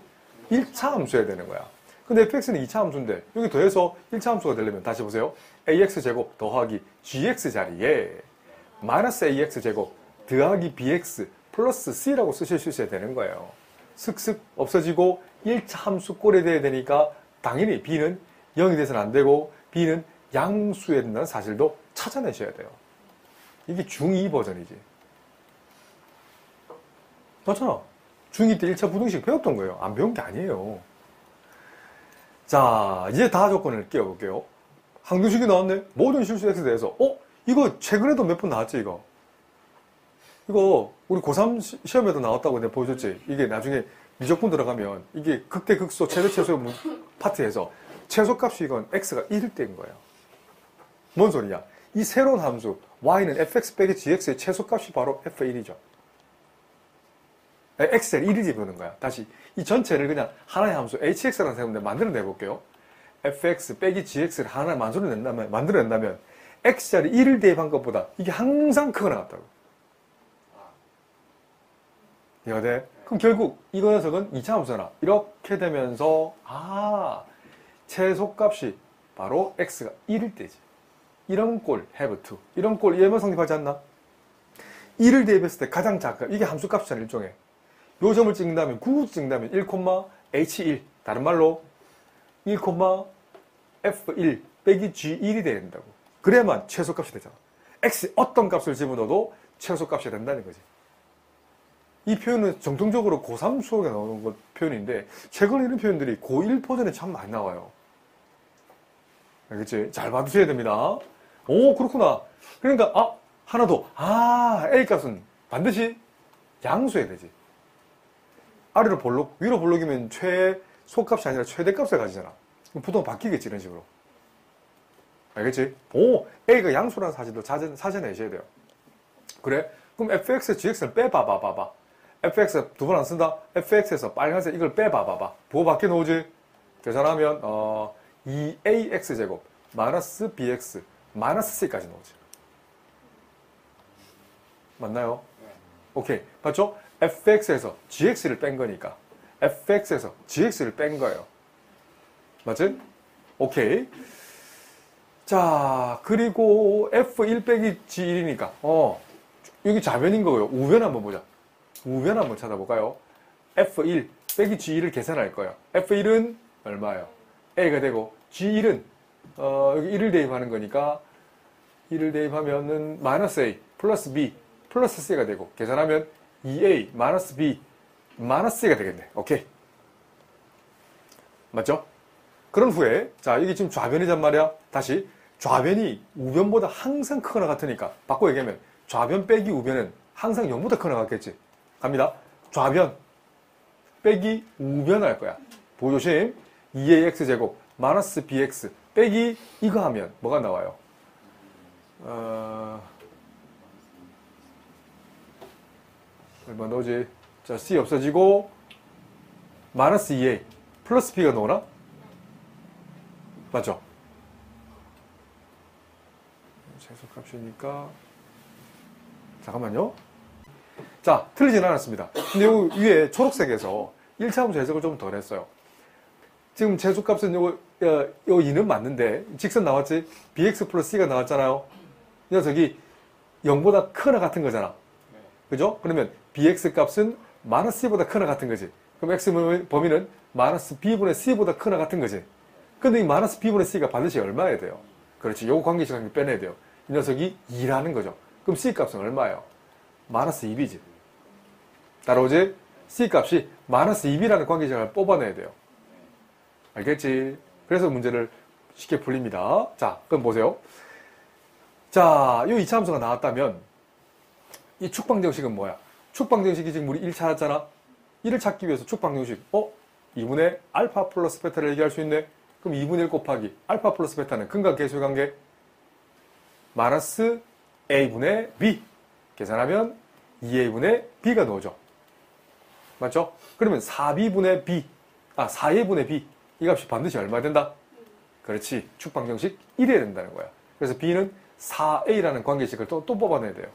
1차 함수여야 되는 거야. 근데 fx는 2차 함수인데 여기 더해서 1차 함수가 되려면 다시 보세요. ax제곱 더하기 gx 자리에 마이너스 ax제곱 더하기 bx 플러스 c라고 쓰실 수 있어야 되는 거예요. 슥슥 없어지고 1차 함수 꼴에 돼야 되니까 당연히 b는 0이 돼서는 안 되고 b는 양수에 된다는 사실도 찾아내셔야 돼요. 이게 중2 버전이지. 맞잖아. 중2 때 1차 부등식 배웠던 거예요. 안 배운 게 아니에요. 자, 이제 다 조건을 끼워볼게요. 항등식이 나왔네. 모든 실수 x에 대해서. 이거 최근에도 몇 번 나왔지 이거. 이거 우리 고3 시험에도 나왔다고 내가 보여줬지. 이게 나중에 미적분 들어가면 이게 극대 극소 최대 최소 파트에서 최소값이 이건 x가 1일 때인 거예요. 뭔 소리냐? 이 새로운 함수 y는 fx 빼기 gx의 최소값이 바로 f1이죠. x를 1이지 보는 거야. 다시 이 전체를 그냥 하나의 함수 hx라는 세운데 만들어내 볼게요. fx 빼기 gx를 하나 만들어낸다면 x자리 1을 대입한 것보다 이게 항상 크거나 같다고. 이해가 돼? 그럼 결국 이 녀석은 2차 함수잖아. 이렇게 되면서 최소값이 바로 x가 1일 때지. 이런 꼴 have to. 이런 꼴 이해만 성립하지 않나? 1을 대입했을 때 가장 작은 이게 함수값이잖아. 일종의. 요 점을 찍는다면 9 찍는다면 1,h1 다른 말로 1,f1 빼기 g1이 돼야 된다고. 그래야만 최소값이 되잖아. x 어떤 값을 집어넣어도 최소값이 된다는 거지. 이 표현은 정통적으로 고3 수업에 나오는 표현인데 최근에 이런 표현들이 고1 버전에 참 많이 나와요. 알겠지? 잘 봐두셔야 됩니다. 오, 그렇구나. 그러니까 하나 더. A 값은 반드시 양수해야 되지. 아래로 볼록, 위로 볼록이면 최소값이 아니라 최대값을 가지잖아. 그럼 보통 바뀌겠지, 이런 식으로. 알겠지? 오, A가 양수라는 사실도 찾아내셔야 돼요. 그래? 그럼 fx, gx를 빼봐봐. fx 두 번 안 쓴다? fx에서 빨간색 이걸 빼봐봐. 부호 밖에 놓으지? 계산하면 2ax제곱 마이너스 bx 마이너스 c까지 나오지. 맞나요? 오케이. 맞죠? fx에서 gx를 뺀 거니까 fx에서 gx를 뺀 거예요. 맞지? 오케이. 자, 그리고 f1 빼기 g1이니까 여기 좌변인 거고요. 우변 한번 보자. 우변 한번 찾아볼까요? f1 빼기 g1을 계산할 거예요. f1은 얼마예요? a가 되고 g1은 여기 1을 대입하는 거니까 1을 대입하면은 마이너스 a 플러스 b 플러스 c가 되고 계산하면 2a 마이너스 b 마이너스 c가 되겠네. 오케이. 맞죠? 그런 후에 자, 이게 지금 좌변이란 말이야. 다시 좌변이 우변보다 항상 크거나 같으니까 바꿔 얘기하면 좌변 빼기 우변은 항상 0보다 크거나 같겠지. 갑니다. 좌변 빼기 우변 할 거야. 보조심. 2ax제곱 마이너스 bx 빼기 이거 하면 뭐가 나와요? 얼마 나오지? 자, c 없어지고 마이너스 2a 플러스 b가 나오나? 맞죠? 최소값이니까 잠깐만요. 자, 틀리진 않았습니다. 근데 요 위에 초록색에서 1차 함수 해석을 좀 덜 했어요. 지금 최소값은 요 2는 맞는데, 직선 나왔지? bx 플러스 c가 나왔잖아요. 이 녀석이 0보다 크나 같은 거잖아. 그죠? 그러면 bx 값은 마이너스 c보다 크나 같은 거지. 그럼 x 범위는 마이너스 b분의 c보다 크나 같은 거지. 근데 이 마이너스 b분의 c가 반드시 얼마여야 돼요? 그렇지. 요거 관계식 관계 빼내야 돼요. 이 녀석이 2라는 거죠. 그럼 c 값은 얼마예요? 마이너스 2b지. 따라오지? c 값이 마이너스 2b라는 관계식을 뽑아내야 돼요. 알겠지? 그래서 문제를 쉽게 풀립니다. 자, 그럼 보세요. 자, 요 2차 함수가 나왔다면 이 축방정식은 뭐야? 축방정식이 지금 우리 1 찾았잖아? 1을 찾기 위해서 축방정식 2분의 알파 플러스 베타를 얘기할 수 있네? 그럼 2분의 1 곱하기 알파 플러스 베타는 근과 계수의 관계 마이너스 a분의 b 계산하면 2a분의 b가 나오죠. 맞죠? 그러면 4b분의 b 4a분의 b 이 값이 반드시 얼마 된다? 그렇지. 축방정식 1이어야 된다는 거야. 그래서 b는 4a라는 관계식을 또 뽑아내야 돼요.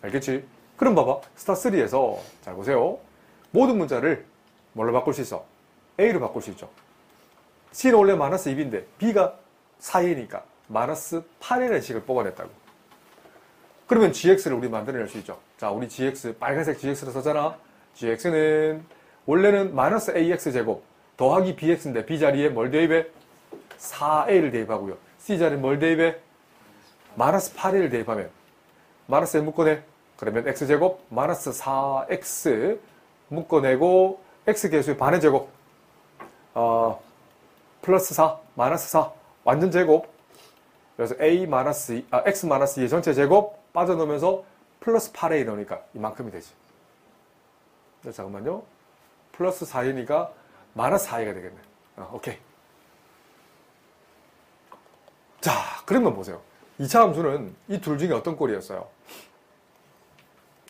알겠지? 그럼 봐봐. 스타3에서 잘 보세요. 모든 문자를 뭘로 바꿀 수 있어? a로 바꿀 수 있죠. c는 원래 마이너스 2b인데 b가 4a니까 마이너스 8a라는 식을 뽑아냈다고. 그러면 gx를 우리 만들어낼 수 있죠. 자, 우리 gx, 빨간색 gx를 썼잖아. gx는 원래는 마이너스 ax 제곱 더하기 bx인데 b 자리에 뭘 대입해? 4a를 대입하고요. c 자리에 뭘 대입해? 마이너스 8a를 대입하면 마이너스에 묶어내. 그러면 x제곱 마이너스 4x 묶어내고 x 계수의 반의 제곱 플러스 4 마이너스 4 완전 제곱. 그래서 x 마이너스 2의 전체 제곱 빠져놓으면서 플러스 8a 넣으니까 이만큼이 되지. 잠깐만요. 플러스 4a니까 마이너스 4a가 되겠네. 오케이. 자, 그러면 보세요. 2차 함수는 이 둘 중에 어떤 꼴이었어요?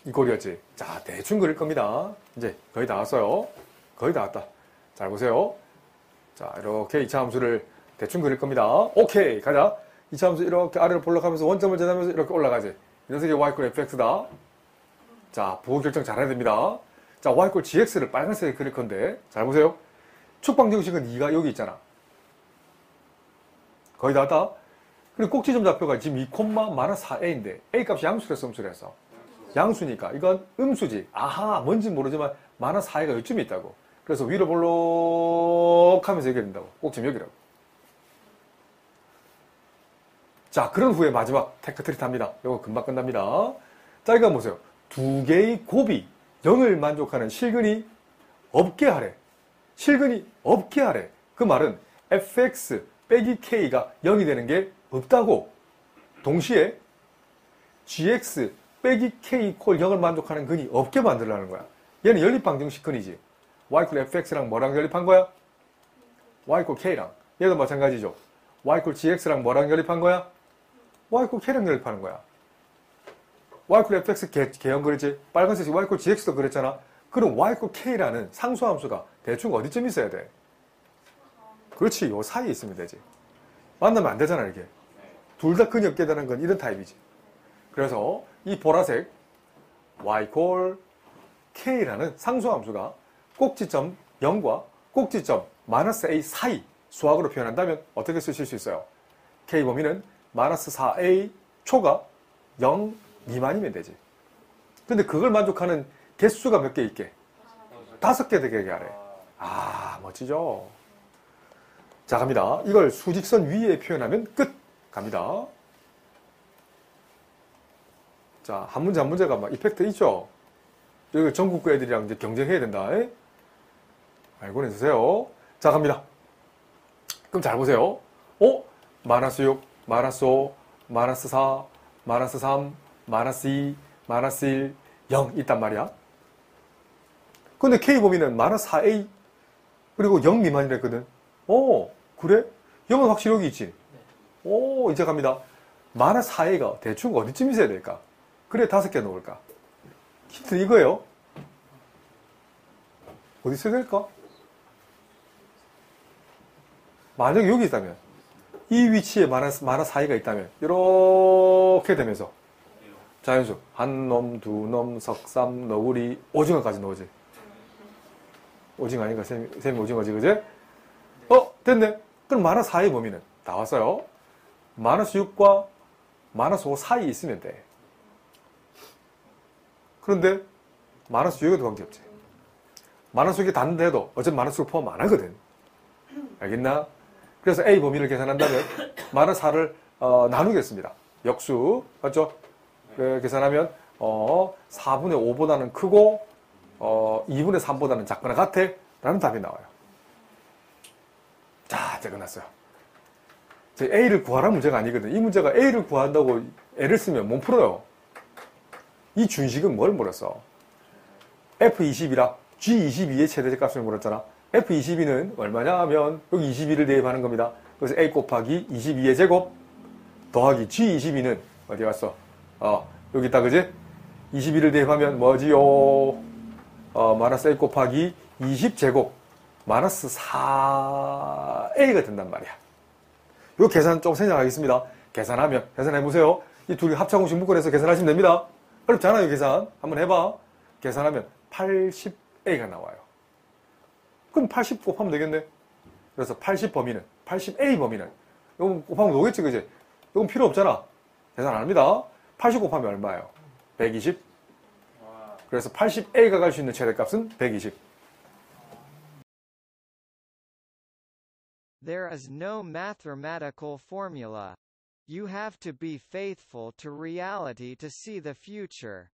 이 꼴이었지. 자, 대충 그릴 겁니다. 이제 거의 다 왔어요. 거의 다 왔다. 잘 보세요. 자, 이렇게 2차 함수를 대충 그릴 겁니다. 오케이, 가자. 2차 함수 이렇게 아래로 볼록하면서 원점을 재다면서 이렇게 올라가지. 이 녀석이 y꼴 fx다. 자, 부호 결정 잘해야 됩니다. 자, y꼴 gx를 빨간색에 그릴 건데, 잘 보세요. 축방정식은 2가 여기 있잖아. 거의 다 왔다. 그리고 꼭지점 좌표가 지금 2,-4a인데, a 값이 양수랬어, 음수랬어? 양수니까. 이건 음수지. 아하, 뭔지 모르지만, -4a가 요쯤에 있다고. 그래서 위로 볼록 하면서 얘기한다고. 꼭지점 여기라고. 자, 그런 후에 마지막 테크트릿 합니다. 이거 금방 끝납니다. 자, 이거 보세요. 두 개의 곱이 0을 만족하는 실근이 없게 하래. 실근이 없게 하래. 그 말은 fx 빼기 k가 0이 되는 게 없다고. 동시에 gx 빼기 k 콜 0을 만족하는 근이 없게 만들라는 거야. 얘는 연립방정식 근이지. y콜 fx랑 뭐랑 연립한 거야? y콜 k랑. 얘도 마찬가지죠. y콜 gx랑 뭐랑 연립한 거야? y콜 k랑 연립하는 거야. y콜 fx 개형 그랬지? 빨간색이 y콜 gx도 그랬잖아. 그럼 y콜 k라는 상수함수가 대충 어디쯤 있어야 돼? 그렇지. 요 사이에 있으면 되지. 만나면 안 되잖아, 이게. 둘 다 근이 없게 되는 건 이런 타입이지. 그래서 이 보라색 y콜 k라는 상수함수가 꼭지점 0과 꼭지점 -a 사이 수학으로 표현한다면 어떻게 쓰실 수 있어요? k 범위는 -4a 초가 0 미만이면 되지. 근데 그걸 만족하는 개수가 몇 개 있게? 5개 되게 하래. 아, 멋지죠? 자, 갑니다. 이걸 수직선 위에 표현하면 끝! 갑니다. 자, 한 문제 한 문제가 막 이펙트 있죠? 여기 전국구 애들이랑 이제 경쟁해야 된다. 알고는 있으세요. 자, 갑니다. 그럼 잘 보세요. -6, -5, -4, -3, -2, -1, 0 있단 말이야. 근데 K 범위는 -4A 그리고 0 미만이랬거든. 그래? 0은 확실히 여기 있지. 이제 갑니다. -4A가 대충 어디쯤 있어야 될까? 그래 5개 놓을까? 힌트 이거예요. 어디 있어야 될까? 만약에 여기 있다면, 이 위치에 -4A가 있다면 이렇게 되면서 자연수. 한 놈, 두 놈, 석삼, 너구리, 오징어까지 넣어지. 오징어 아닌가? 셈이 오징어지, 그제? 됐네. 그럼 마이너스 4의 범위는 다 왔어요. 마이너스 6과 마이너스 5 사이에 있으면 돼. 그런데 마이너스 6에도 관계없지. 마이너스 6이 닿는데도 어차피 마이너스 6 포함 안 하거든. 알겠나? 그래서 A 범위를 계산한다면 마이너스 4를 나누겠습니다. 역수. 맞죠? 계산하면 4분의 5보다는 크고 2분의 3보다는 작거나 같아. 라는 답이 나와요. 자, 이제 끝났어요. A를 구하라는 문제가 아니거든. 이 문제가 A를 구한다고 애를 쓰면 못 풀어요. 이 준식은 뭘 물었어? F22라 G22의 최대값을 물었잖아. F22는 얼마냐 하면 여기 22를 대입하는 겁니다. 그래서 A 곱하기 22의 제곱 더하기 G22는 어디 갔어? 여기 있다, 그지? 22를 대입하면 뭐지요? 마이너스 A 곱하기 20제곱 마이너스 4A가 된단 말이야. 요 계산 좀 생략하겠습니다. 계산해보세요. 이 둘이 합차공식 묶어내서 계산하시면 됩니다. 어렵잖아요, 계산. 한번 해봐. 계산하면 80A가 나와요. 그럼 80 곱하면 되겠네. 그래서 80 범위는, 80A 범위는, 이거 곱하면 오겠지, 그지? 이건 필요 없잖아. 계산 안 합니다. 80 곱하면 얼마예요? 120. 그래서 80A가 갈 수 있는 최대값은 120. There is no mathematical formula. You have to be faithful to reality to see the future.